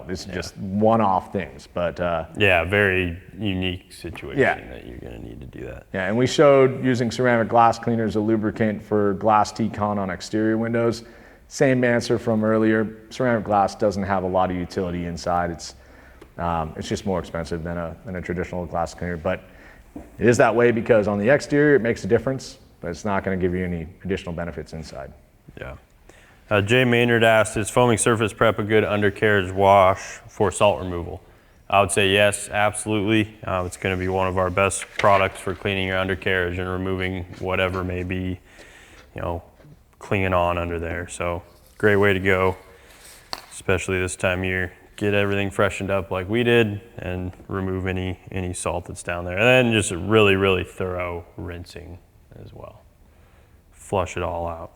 this is just one-off things, but
very unique situation that you're gonna need to do that.
Yeah, and we showed using ceramic glass cleaner as a lubricant for glass T-con on exterior windows. Same answer from earlier. Ceramic glass doesn't have a lot of utility inside. It's just more expensive than a traditional glass cleaner, but it is that way because on the exterior it makes a difference, but it's not gonna give you any additional benefits inside.
Yeah. Jay Maynard asked, is foaming surface prep a good undercarriage wash for salt removal? I would say yes, absolutely. It's going to be one of our best products for cleaning your undercarriage and removing whatever may be, clinging on under there. So great way to go, especially this time of year. Get everything freshened up like we did and remove any salt that's down there. And then just a really, really thorough rinsing as well. Flush it all out.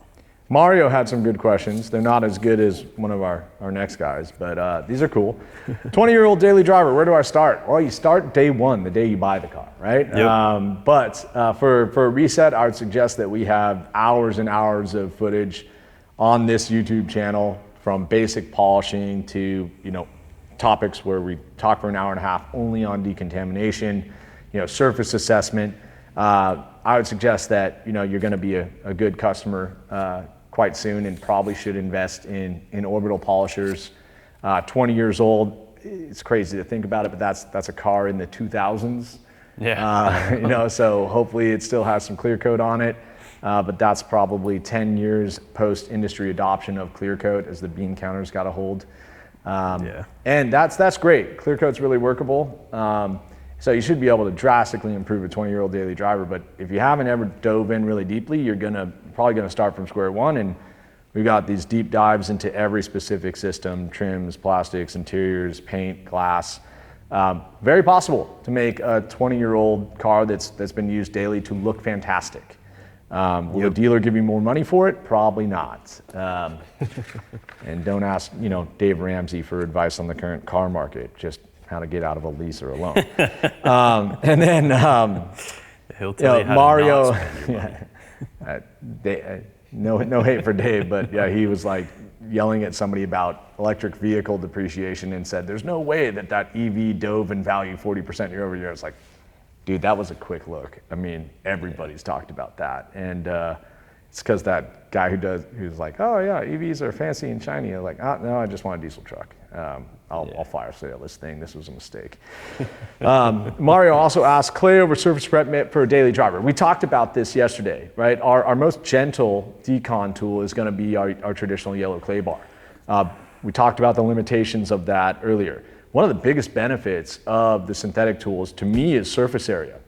Mario had some good questions. They're not as good as one of our next guys, but these are cool. 20-year-old daily driver, where do I start? Well, you start day one, the day you buy the car, right?
Yep.
But for a reset, I would suggest that we have hours and hours of footage on this YouTube channel from basic polishing to, topics where we talk for an hour and a half only on decontamination, surface assessment. I would suggest that, you're gonna be a good customer quite soon and probably should invest in orbital polishers. 20 years old, it's crazy to think about it, but that's a car in the 2000s.
Yeah.
So hopefully it still has some clear coat on it, but that's probably 10 years post industry adoption of clear coat as the bean counters got a hold. And that's great. Clear coat's really workable. So you should be able to drastically improve a 20-year-old daily driver, but if you haven't ever dove in really deeply, you're probably gonna start from square one, and we've got these deep dives into every specific system, trims, plastics, interiors, paint, glass. Very possible to make a 20-year-old car that's been used daily to look fantastic. Will the dealer give you more money for it? Probably not. And don't ask, Dave Ramsey for advice on the current car market. Just how to get out of a lease or a loan. And then
he'll tell you how
Mario,
to not spend your money.
no hate for Dave, but yeah, he was like yelling at somebody about electric vehicle depreciation and said, there's no way that EV dove in value 40% year over year. It's like, dude, that was a quick look. I mean, everybody's talked about that. And it's because that guy who's like, oh yeah, EVs are fancy and shiny. I'm like, oh, no, I just want a diesel truck. I'll fire sale this thing. This was a mistake. Mario also asked, clay over surface prep mitt for a daily driver. We talked about this yesterday, right? Our most gentle decon tool is going to be our traditional yellow clay bar. We talked about the limitations of that earlier. One of the biggest benefits of the synthetic tools to me is surface area.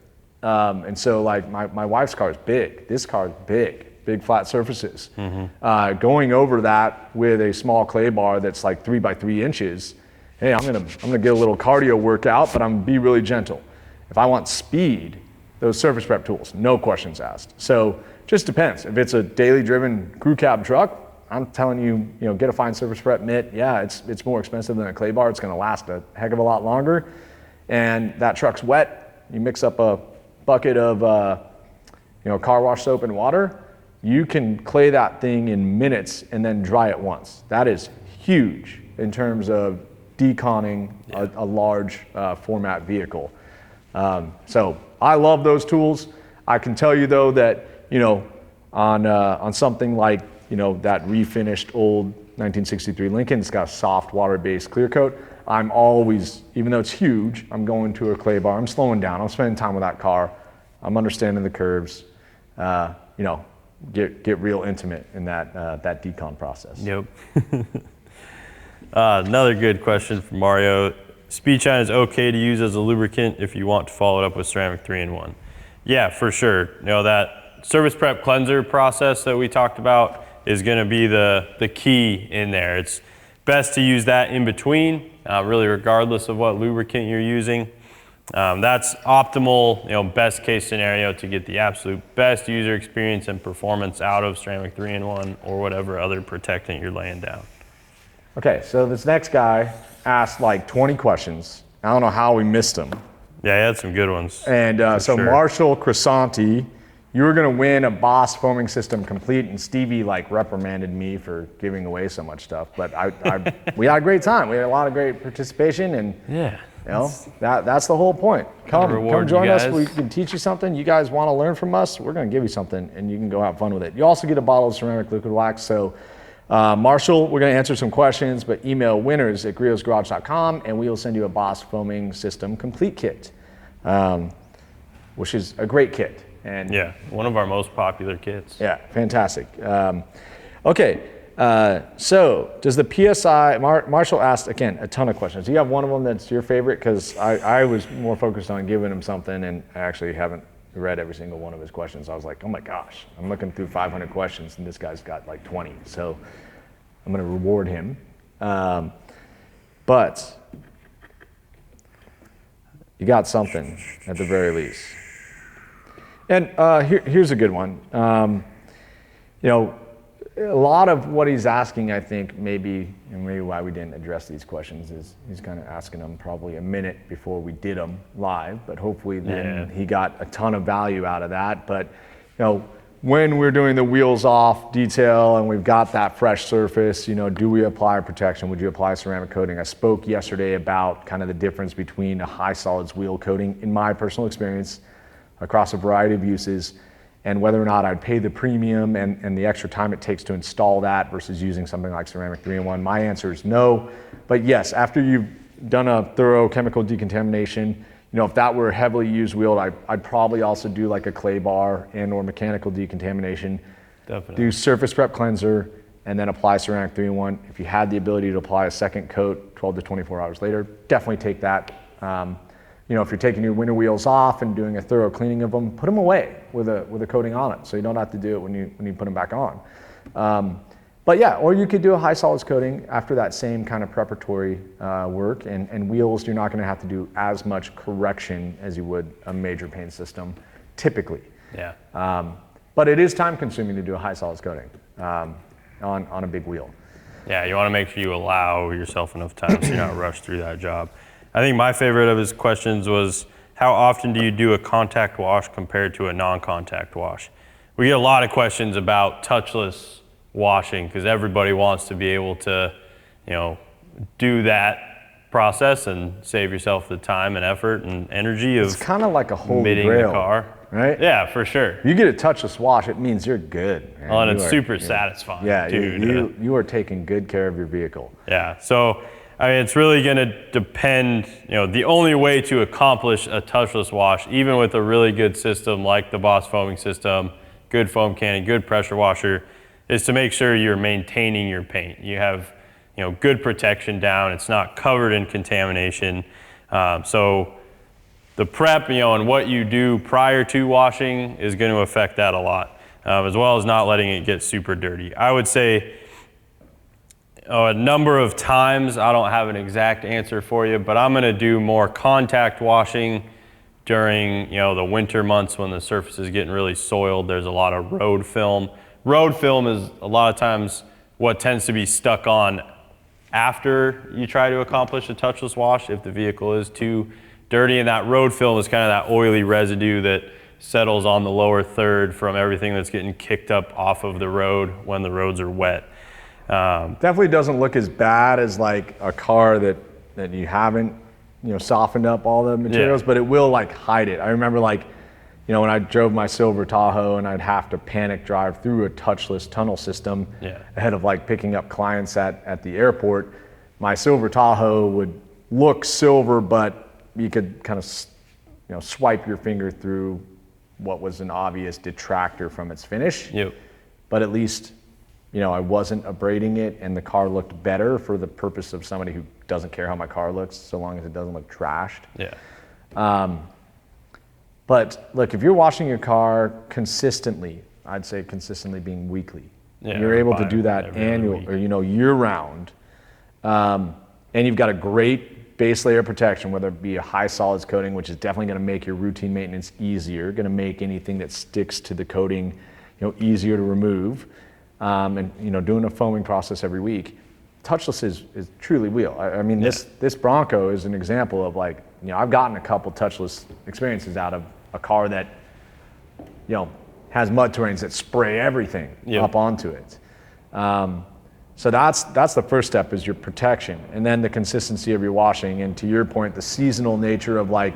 And so like my wife's car is big. This car is big flat surfaces. Mm-hmm. Going over that with a small clay bar that's like 3 by 3 inches, hey, I'm gonna get a little cardio workout, but I'm gonna be really gentle. If I want speed, those surface prep tools, no questions asked. So just depends. If it's a daily driven crew cab truck, I'm telling you, get a fine surface prep mitt. Yeah, it's more expensive than a clay bar. It's gonna last a heck of a lot longer. And that truck's wet. You mix up a bucket of car wash soap and water, you can clay that thing in minutes and then dry it once. That is huge in terms of deconning a large format vehicle. So I love those tools. I can tell you though that, on something like, that refinished old 1963 Lincoln, it's got a soft water-based clear coat. I'm always, even though it's huge, I'm going to a clay bar. I'm slowing down. I'm spending time with that car. I'm understanding the curves. Get real intimate in that decon process.
Yep. Another good question from Mario. Speed shine is okay to use as a lubricant if you want to follow it up with ceramic 3-in-1. Yeah, for sure. That surface prep cleanser process that we talked about is going to be the key in there. It's best to use that in between, really regardless of what lubricant you're using. That's optimal, best case scenario to get the absolute best user experience and performance out of ceramic 3-in-1 or whatever other protectant you're laying down.
Okay, so this next guy asked like 20 questions. I don't know how we missed them.
Yeah, he had some good ones.
And so sure. Marshall Crisanti, you were gonna win a Boss foaming system complete, and Stevie like reprimanded me for giving away so much stuff. But we had a great time. We had a lot of great participation, and
yeah,
that's the whole point. Come join us. We can teach you something. You guys want to learn from us? We're gonna give you something, and you can go have fun with it. You also get a bottle of ceramic liquid wax. So. Marshall, we're going to answer some questions, but email winners@griosgarage.com and we will send you a Boss foaming system complete kit, which is a great kit. And
yeah, one of our most popular kits.
Yeah, fantastic. Okay, so does the PSI, Marshall asked, again, a ton of questions. Do you have one of them that's your favorite? Because I was more focused on giving him something, and I actually haven't read every single one of his questions. I was like, oh my gosh, I'm looking through 500 questions and this guy's got like 20. So I'm gonna reward him. But you got something at the very least. And here's a good one. A lot of what he's asking, I think, maybe why we didn't address these questions is he's kind of asking them probably a minute before we did them live, but hopefully then he got a ton of value out of that. But when we're doing the wheels off detail and we've got that fresh surface, do we apply protection? Would you apply ceramic coating? I spoke yesterday about kind of the difference between a high solids wheel coating, in my personal experience, across a variety of uses, and whether or not I'd pay the premium and the extra time it takes to install that versus using something like ceramic 3-in-1. My answer is no, but yes, after you've done a thorough chemical decontamination, if that were a heavily used wheel, I'd probably also do like a clay bar and or mechanical decontamination. Definitely. Do surface prep cleanser and then apply ceramic 3-in-1. If you had the ability to apply a second coat 12 to 24 hours later, definitely take that. If you're taking your winter wheels off and doing a thorough cleaning of them, put them away with a coating on it, so you don't have to do it when you put them back on. But yeah, or you could do a high solids coating after that same kind of preparatory work, and wheels you're not going to have to do as much correction as you would a major paint system, typically.
Yeah.
But it is time consuming to do a high solids coating on a big wheel.
Yeah, you want to make sure you allow yourself enough time so you're not rushed through that job. I think my favorite of his questions was, how often do you do a contact wash compared to a non-contact wash? We get a lot of questions about touchless washing because everybody wants to be able to, do that process and save yourself the time and effort and energy of
it's kind of like a holy grail,
the car.
Right?
Yeah, for sure.
You get a touchless wash, it means you're good. Man.
Well, and it's super satisfying.
Yeah,
dude.
You are taking good care of your vehicle.
Yeah, so it's really going to depend, the only way to accomplish a touchless wash, even with a really good system like the Boss foaming system, good foam canning, good pressure washer, is to make sure you're maintaining your paint. You have, good protection down. It's not covered in contamination. So the prep, and what you do prior to washing is going to affect that a lot, as well as not letting it get super dirty. I would say, a number of times, I don't have an exact answer for you, but I'm going to do more contact washing during the winter months when the surface is getting really soiled. There's a lot of road film. Road film is a lot of times what tends to be stuck on after you try to accomplish a touchless wash if the vehicle is too dirty, and that road film is kind of that oily residue that settles on the lower third from everything that's getting kicked up off of the road when the roads are wet.
Definitely doesn't look as bad as like a car that you haven't softened up all the materials, but it will like hide it. I remember when I drove my silver Tahoe and I'd have to panic drive through a touchless tunnel system ahead of like picking up clients at the airport. My silver Tahoe would look silver, but you could kind of swipe your finger through what was an obvious detractor from its finish. But at least I wasn't abrading it and the car looked better for the purpose of somebody who doesn't care how my car looks, so long as it doesn't look trashed.
Yeah.
But look, if you're washing your car consistently, I'd say consistently being weekly, you're able to do that annual or year round, and you've got a great base layer protection, whether it be a high solids coating, which is definitely going to make your routine maintenance easier, going to make anything that sticks to the coating easier to remove, and doing a foaming process every week. Touchless is truly wheel. I mean, this Bronco is an example of like, I've gotten a couple touchless experiences out of a car that has mud terrains that spray everything up onto it. So that's the first step, is your protection, and then the consistency of your washing, and to your point, the seasonal nature of like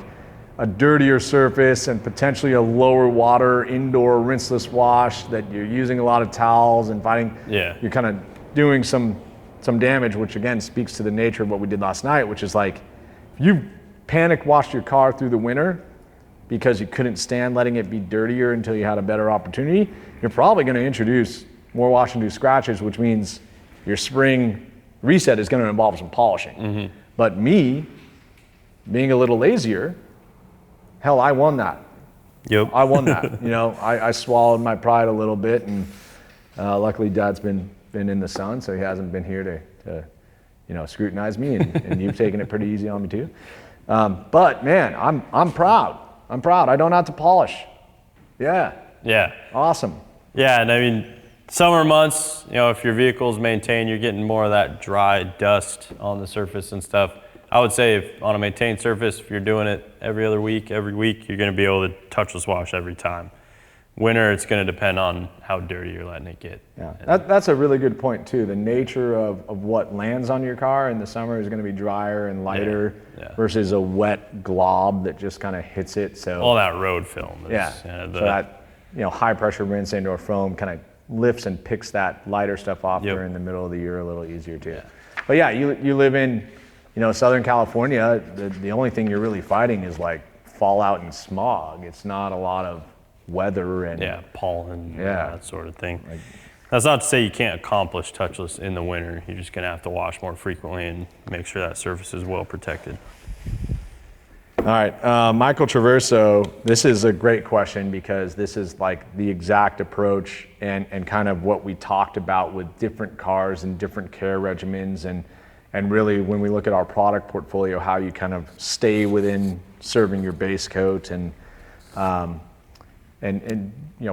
a dirtier surface and potentially a lower water indoor rinseless wash that you're using a lot of towels and finding you're kind of doing some damage, which again speaks to the nature of what we did last night, which is like, if you panic washed your car through the winter because you couldn't stand letting it be dirtier until you had a better opportunity, you're probably going to introduce more wash and do scratches, which means your spring reset is going to involve some polishing. But me, being a little lazier, hell, I won that. I won that. I swallowed my pride a little bit, and luckily Dad's been in the sun, so he hasn't been here to scrutinize me, and you've taken it pretty easy on me too. But man, I'm proud. I don't have to polish. Yeah. Awesome.
Yeah, and I mean, summer months, if your vehicle's maintained, you're getting more of that dry dust on the surface and stuff. I would say if on a maintained surface, if you're doing it every week, you're going to be able to touchless wash every time. Winter, it's going to depend on how dirty you're letting it get.
Yeah, that's a really good point too. The nature of what lands on your car in the summer is going to be drier and lighter versus a wet glob that just kind of hits it. So
all that road film.
So that high pressure rinse indoor foam kind of lifts and picks that lighter stuff off during the middle of the year a little easier too. But yeah, you live in Southern California. The only thing you're really fighting is like fallout and smog. It's not a lot of weather and
pollen, that sort of thing. That's not to say you can't accomplish touchless in the winter. You're just going to have to wash more frequently and make sure that surface is well protected.
All right, Michael Traverso, this is a great question because this is like the exact approach and kind of what we talked about with different cars and different care regimens, and really when we look at our product portfolio, how you kind of stay within serving your base coat and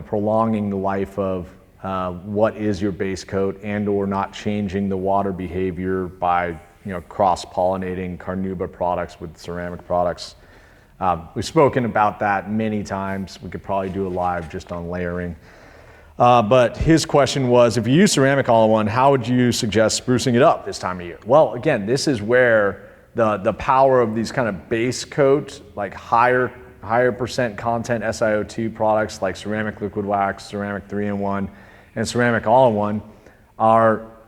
prolonging the life of what is your base coat, and or not changing the water behavior by cross-pollinating Carnauba products with ceramic products. We've spoken about that many times. We could probably do a live just on layering. But his question was, if you use ceramic all-in-one, how would you suggest sprucing it up this time of year? Well, again, this is where the power of these kind of base coat, like higher percent content SiO2 products like ceramic liquid wax, ceramic 3-in-1, and ceramic all-in-one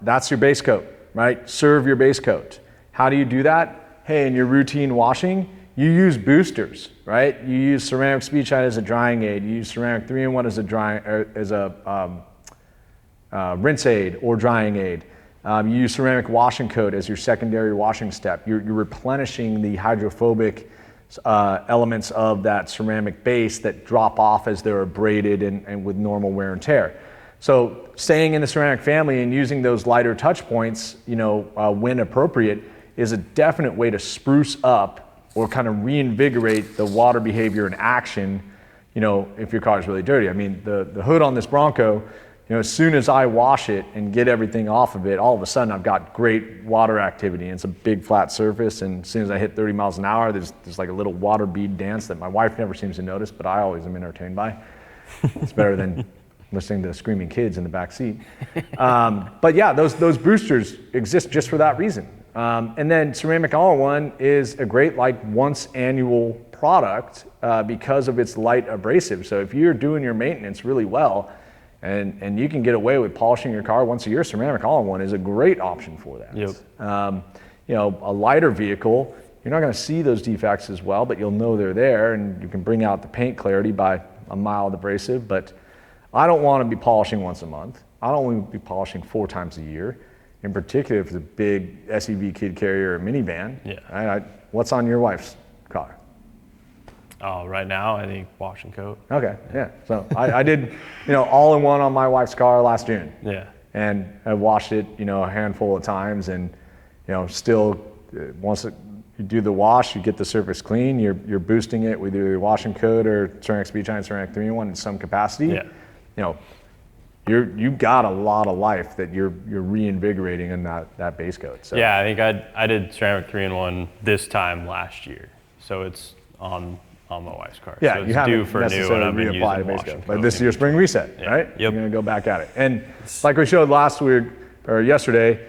that's your base coat, right? Serve your base coat. How do you do that? Hey, in your routine washing, you use boosters, right? You use ceramic speedshine as a drying aid. You use ceramic 3-in-1 as a rinse aid or drying aid. You use ceramic washing coat as your secondary washing step. You're replenishing the hydrophobic elements of that ceramic base that drop off as they're abraded and with normal wear and tear. So staying in the ceramic family and using those lighter touch points, when appropriate, is a definite way to spruce up or kind of reinvigorate the water behavior and action, if your car is really dirty. I mean, the hood on this Bronco, as soon as I wash it and get everything off of it, all of a sudden I've got great water activity. And it's a big flat surface, and as soon as I hit 30 miles an hour, there's like a little water bead dance that my wife never seems to notice, but I always am entertained by. It's better than listening to screaming kids in the back seat. But yeah, those boosters exist just for that reason. And then ceramic all-in-one is a great once annual product because of its light abrasive. So if you're doing your maintenance really well, and you can get away with polishing your car once a year, ceramic all-in-one is a great option for that. A lighter vehicle, you're not going to see those defects as well, but you'll know they're there, and you can bring out the paint clarity by a mild abrasive. But I don't want to be polishing once a month. I'd only be polishing 4 times a year. In particular, if it's a big SUV, kid carrier, or minivan.
Yeah.
Right? What's on your wife's car?
Oh, right now I think wash and coat.
Okay, yeah. So I did, all in one on my wife's car last June.
Yeah.
And I washed it, a handful of times, and still, once you do the wash, you get the surface clean. You're boosting it with either wash and coat or Ceramic Speed Shine, Ceramic 3-in-1 in some capacity.
Yeah.
You've got a lot of life that you're reinvigorating in that base coat. So.
Yeah, I think I did Ceramic 3-in-1 this time last year, so it's on my wife's car.
Yeah,
so it's
you haven't
due for new, and I've been using
base
wash
coat.
and
But
coat.
this is your spring reset,
Yeah.
right?
Yep.
You're gonna go back at it. And like we showed last week or yesterday,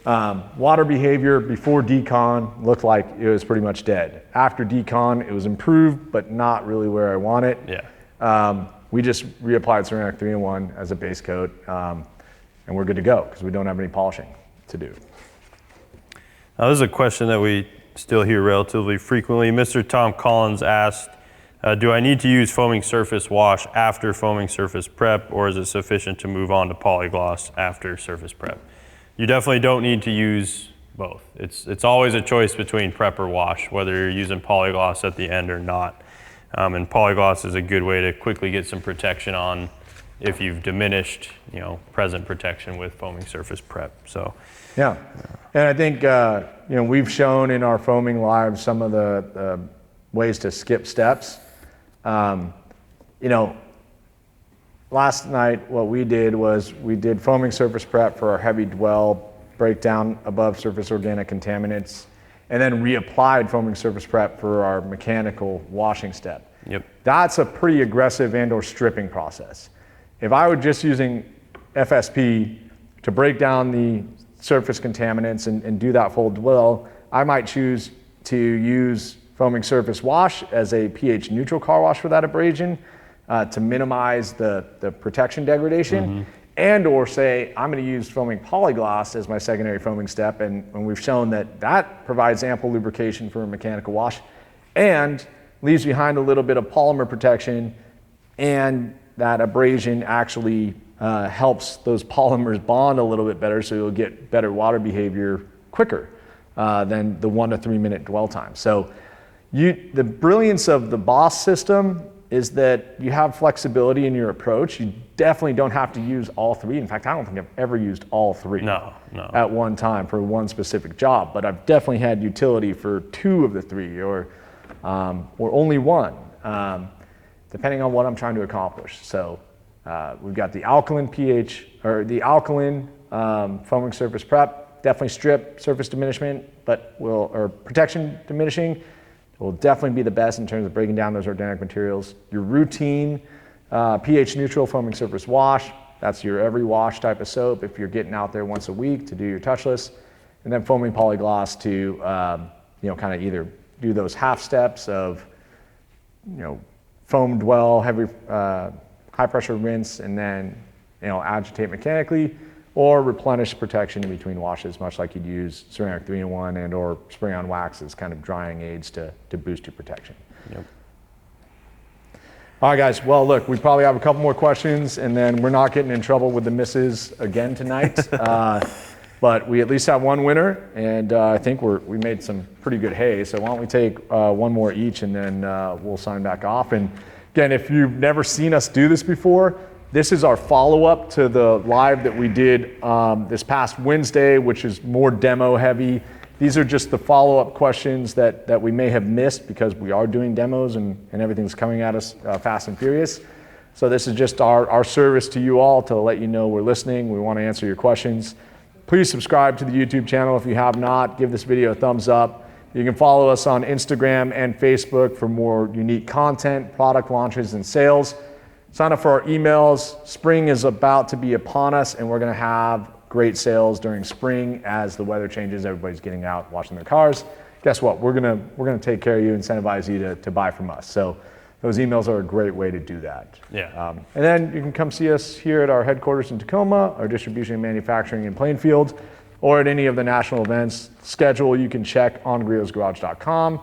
water behavior before decon looked like it was pretty much dead. After decon, it was improved, but not really where I want it.
Yeah.
We just reapplied Ceramic 3-in-1 as a base coat, and we're good to go because we don't have any polishing to do.
Now, this is a question that we still hear relatively frequently. Mr. Tom Collins asked, do I need to use foaming surface wash after foaming surface prep, or is it sufficient to move on to polygloss after surface prep? You definitely don't need to use both. It's always a choice between prep or wash, whether you're using polygloss at the end or not. And polygloss is a good way to quickly get some protection on if you've diminished, present protection with foaming surface prep. So,
yeah, and I think we've shown in our foaming live some of the ways to skip steps. Last night what we did was we did foaming surface prep for our heavy dwell, breakdown above surface organic contaminants, and then reapplied foaming surface prep for our mechanical washing step.
Yep.
That's a pretty aggressive and/or stripping process. If I were just using FSP to break down the surface contaminants and do that full dwell, I might choose to use foaming surface wash as a pH neutral car wash for that abrasion to minimize the protection degradation. And or say, I'm going to use foaming polygloss as my secondary foaming step, and we've shown that provides ample lubrication for a mechanical wash and leaves behind a little bit of polymer protection, and that abrasion actually helps those polymers bond a little bit better, so you'll get better water behavior quicker than the 1 to 3 minute dwell time. So the brilliance of the Boss system is that you have flexibility in your approach. You definitely don't have to use all 3. In fact, I don't think I've ever used all 3 at one time for one specific job, but I've definitely had utility for 2 of the 3 or only 1, depending on what I'm trying to accomplish. So we've got the alkaline pH, or the alkaline foaming surface prep, definitely strip surface diminishment, or protection diminishing. Will definitely be the best in terms of breaking down those organic materials. Your routine pH neutral foaming surface wash, that's your every wash type of soap if you're getting out there once a week to do your touchless. And then foaming polygloss to kind of either do those half steps of foam dwell, heavy high pressure rinse, and then agitate mechanically, or replenish protection in between washes, much like you'd use Ceramic 3-in-1 and or spray on wax as kind of drying aids to boost your protection.
Yep.
All right, guys. Well, look, we probably have a couple more questions, and then we're not getting in trouble with the misses again tonight. But we at least have one winner, and I think we made some pretty good hay. So why don't we take one more each, and then we'll sign back off. And again, if you've never seen us do this before, this is our follow-up to the live that we did this past Wednesday, which is more demo heavy. These are just the follow-up questions that we may have missed because we are doing demos and everything's coming at us fast and furious. So this is just our service to you all to let you know we're listening. We want to answer your questions. Please subscribe to the YouTube channel if you have not. Give this video a thumbs up. You can follow us on Instagram and Facebook for more unique content, product launches, and sales. Sign up for our emails. Spring is about to be upon us, and we're going to have great sales during spring as the weather changes. Everybody's getting out, washing their cars. Guess what? We're gonna take care of you, incentivize you to buy from us. So those emails are a great way to do that.
Yeah.
And then you can come see us here at our headquarters in Tacoma, our distribution and manufacturing in Plainfield, or at any of the national events. Schedule you can check on griosgarage.com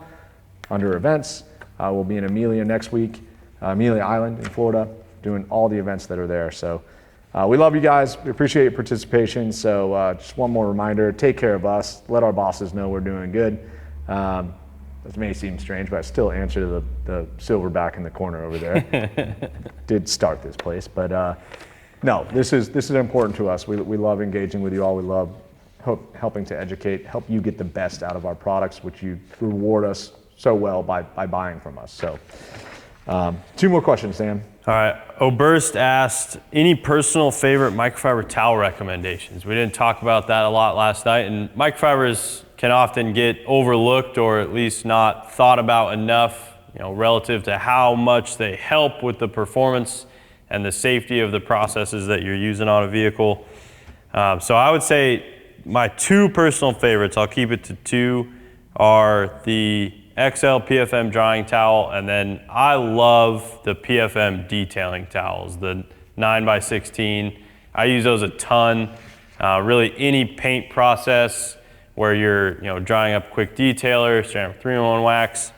under events. We'll be in Amelia next week, Amelia Island in Florida, doing all the events that are there. So We love you guys. We appreciate your participation. So just one more reminder, take care of us. Let our bosses know we're doing good. This may seem strange, but I still answer the silverback in the corner over there. Did start this place, but no, this is important to us. We love engaging with you all. We love helping to educate, help you get the best out of our products, which you reward us so well by buying from us. So 2 more questions, Sam.
All right, Oberst asked, any personal favorite microfiber towel recommendations? We didn't talk about that a lot last night, and microfibers can often get overlooked or at least not thought about enough, relative to how much they help with the performance and the safety of the processes that you're using on a vehicle. So I would say my 2 personal favorites, I'll keep it to 2, are the XL PFM drying towel, and then I love the PFM detailing towels, the 9x16. I use those a ton. Really any paint process where you're drying up a quick detailer, ceramic 3-in-1 wax.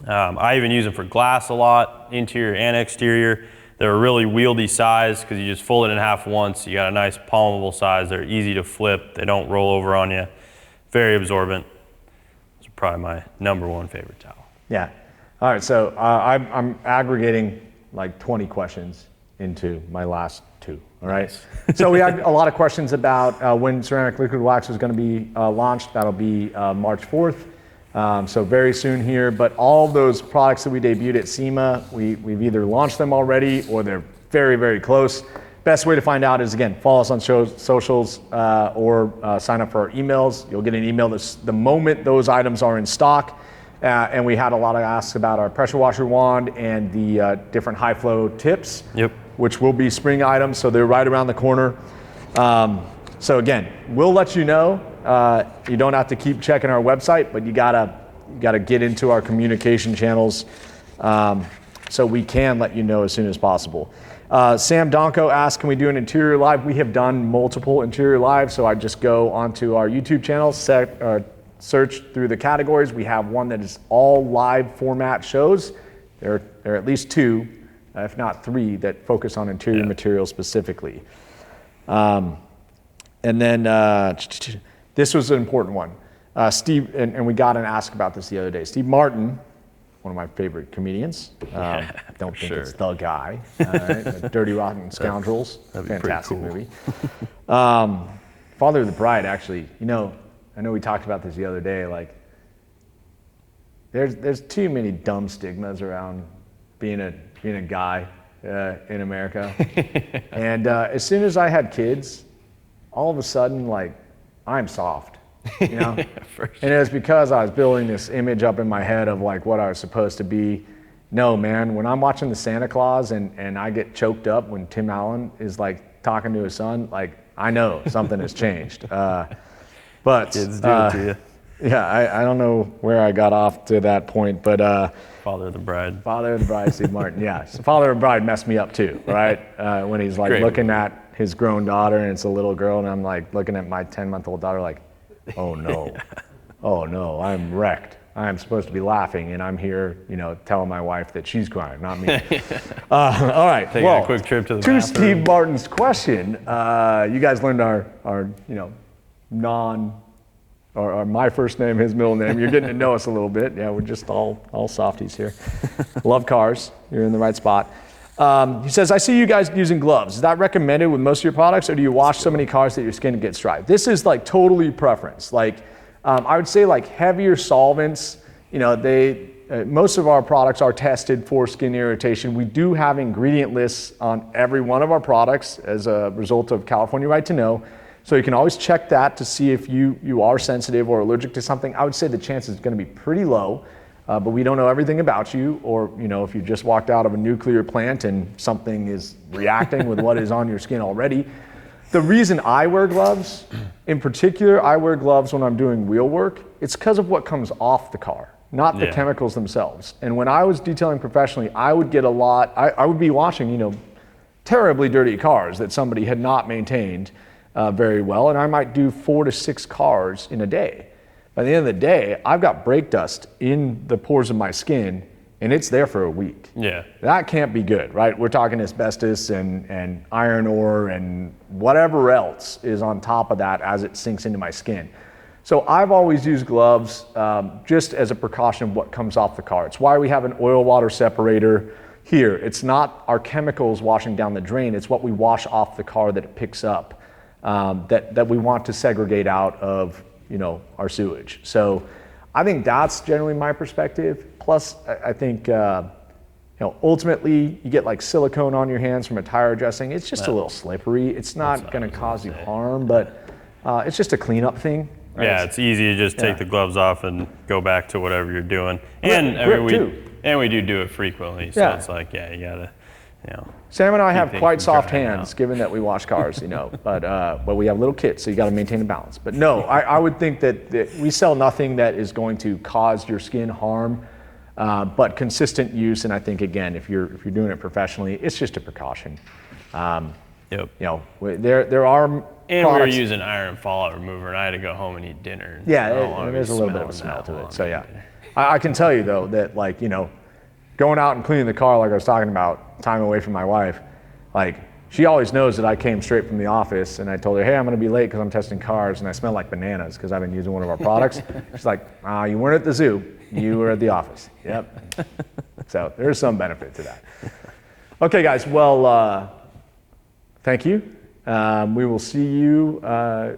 I even use them for glass a lot, interior and exterior. They're a really wieldy size because you just fold it in half once. You got a nice palmable size. They're easy to flip. They don't roll over on you. Very absorbent. Those are probably my #1 favorite towel.
Yeah. All right. So I'm aggregating like 20 questions into my last 2. All right. So we had a lot of questions about when ceramic liquid wax is going to be launched. That'll be March 4th. So very soon here, but all those products that we debuted at SEMA, we've either launched them already or they're very, very close. Best way to find out is, again, follow us on socials or sign up for our emails. You'll get an email the moment those items are in stock. And we had a lot of asks about our pressure washer wand and the different high flow tips, which will be spring items. So they're right around the corner. So again, we'll let you know. You don't have to keep checking our website, but you gotta get into our communication channels so we can let you know as soon as possible. Sam Donko asked, can we do an interior live? We have done multiple interior lives, so I just go onto our YouTube channel, search through the categories. We have one that is all live format shows. There are at least 2, if not 3, that focus on interior materials specifically. And then this was an important one. Steve, and we got an ask about this the other day. Steve Martin, one of my favorite comedians. Don't think it's the guy. Dirty Rotten Scoundrels, fantastic movie. Father of the Bride, actually, I know we talked about this the other day. Like, there's too many dumb stigmas around being a guy in America. And as soon as I had kids, all of a sudden, like, I'm soft, And it was because I was building this image up in my head of like what I was supposed to be. No, man, when I'm watching the Santa Claus and I get choked up when Tim Allen is like talking to his son, like, I know something has changed. But
kids do it to you.
Yeah, I don't know where I got off to that point, but
Father of the Bride.
Father of the Bride, Steve Martin. Yeah, so Father of the Bride messed me up too, right? When he's like looking at his grown daughter and it's a little girl, and I'm like looking at my 10-month-old daughter like, oh no, oh no, I'm wrecked. I'm supposed to be laughing, and I'm here, telling my wife that she's crying, not me. All right,
taking a quick trip to the bathroom.
Steve Martin's question. You guys learned our or my first name, his middle name. You're getting to know us a little bit. Yeah, we're just all softies here. Love cars. You're in the right spot. He says, I see you guys using gloves. Is that recommended with most of your products, or do you wash so many cars that your skin gets dry? This is like totally preference. Like, I would say like heavier solvents, most of our products are tested for skin irritation. We do have ingredient lists on every one of our products as a result of California Right to Know. So you can always check that to see if you are sensitive or allergic to something. I would say the chance is going to be pretty low. But we don't know everything about you, or if you just walked out of a nuclear plant and something is reacting with what is on your skin already. The reason I wear gloves, in particular, I wear gloves when I'm doing wheel work, it's because of what comes off the car, not the chemicals themselves. And when I was detailing professionally, I would get I would be washing, terribly dirty cars that somebody had not maintained very well, and I might do 4 to 6 cars in a day. By the end of the day, I've got brake dust in the pores of my skin, and it's there for a week.
Yeah.
That can't be good, right? We're talking asbestos and iron ore and whatever else is on top of that as it sinks into my skin. So I've always used gloves just as a precaution of what comes off the car. It's why we have an oil water separator here. It's not our chemicals washing down the drain, it's what we wash off the car that it picks up that we want to segregate out of, our sewage. So I think that's generally my perspective. Plus, I think, ultimately you get like silicone on your hands from a tire dressing. It's just a little slippery. It's not going to cause you harm, but it's just a cleanup thing. Right?
Yeah, it's easy to just take the gloves off and go back to whatever you're doing. And we do it frequently, so it's like, you gotta,
Sam and I have quite soft hands, given that we wash cars, but we have little kids, so you got to maintain a balance. But no, I would think that we sell nothing that is going to cause your skin harm, but consistent use. And I think again, if you're doing it professionally, it's just a precaution.
Yep.
There are.
And we were using iron fallout remover, and I had to go home and eat dinner.
Yeah, there's a little bit of a smell to it. So yeah, I can tell you though that going out and cleaning the car, like I was talking about, time away from my wife, she always knows that I came straight from the office, and I told her, hey, I'm going to be late because I'm testing cars, and I smell like bananas because I've been using one of our products. She's like, you weren't at the zoo, you were at the office. Yep. So there's some benefit to that. Okay, guys. Well, thank you. We will see you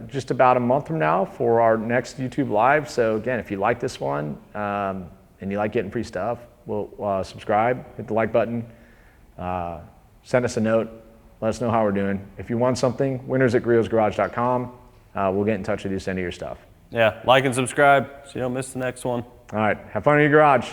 just about a month from now for our next YouTube Live. So again, if you like this one and you like getting free stuff, subscribe, hit the like button, send us a note, let us know how we're doing. If you want something, winners@griosgarage.com. We'll get in touch with you, send you your stuff.
Yeah, like and subscribe so you don't miss the next one.
All right, have fun in your garage.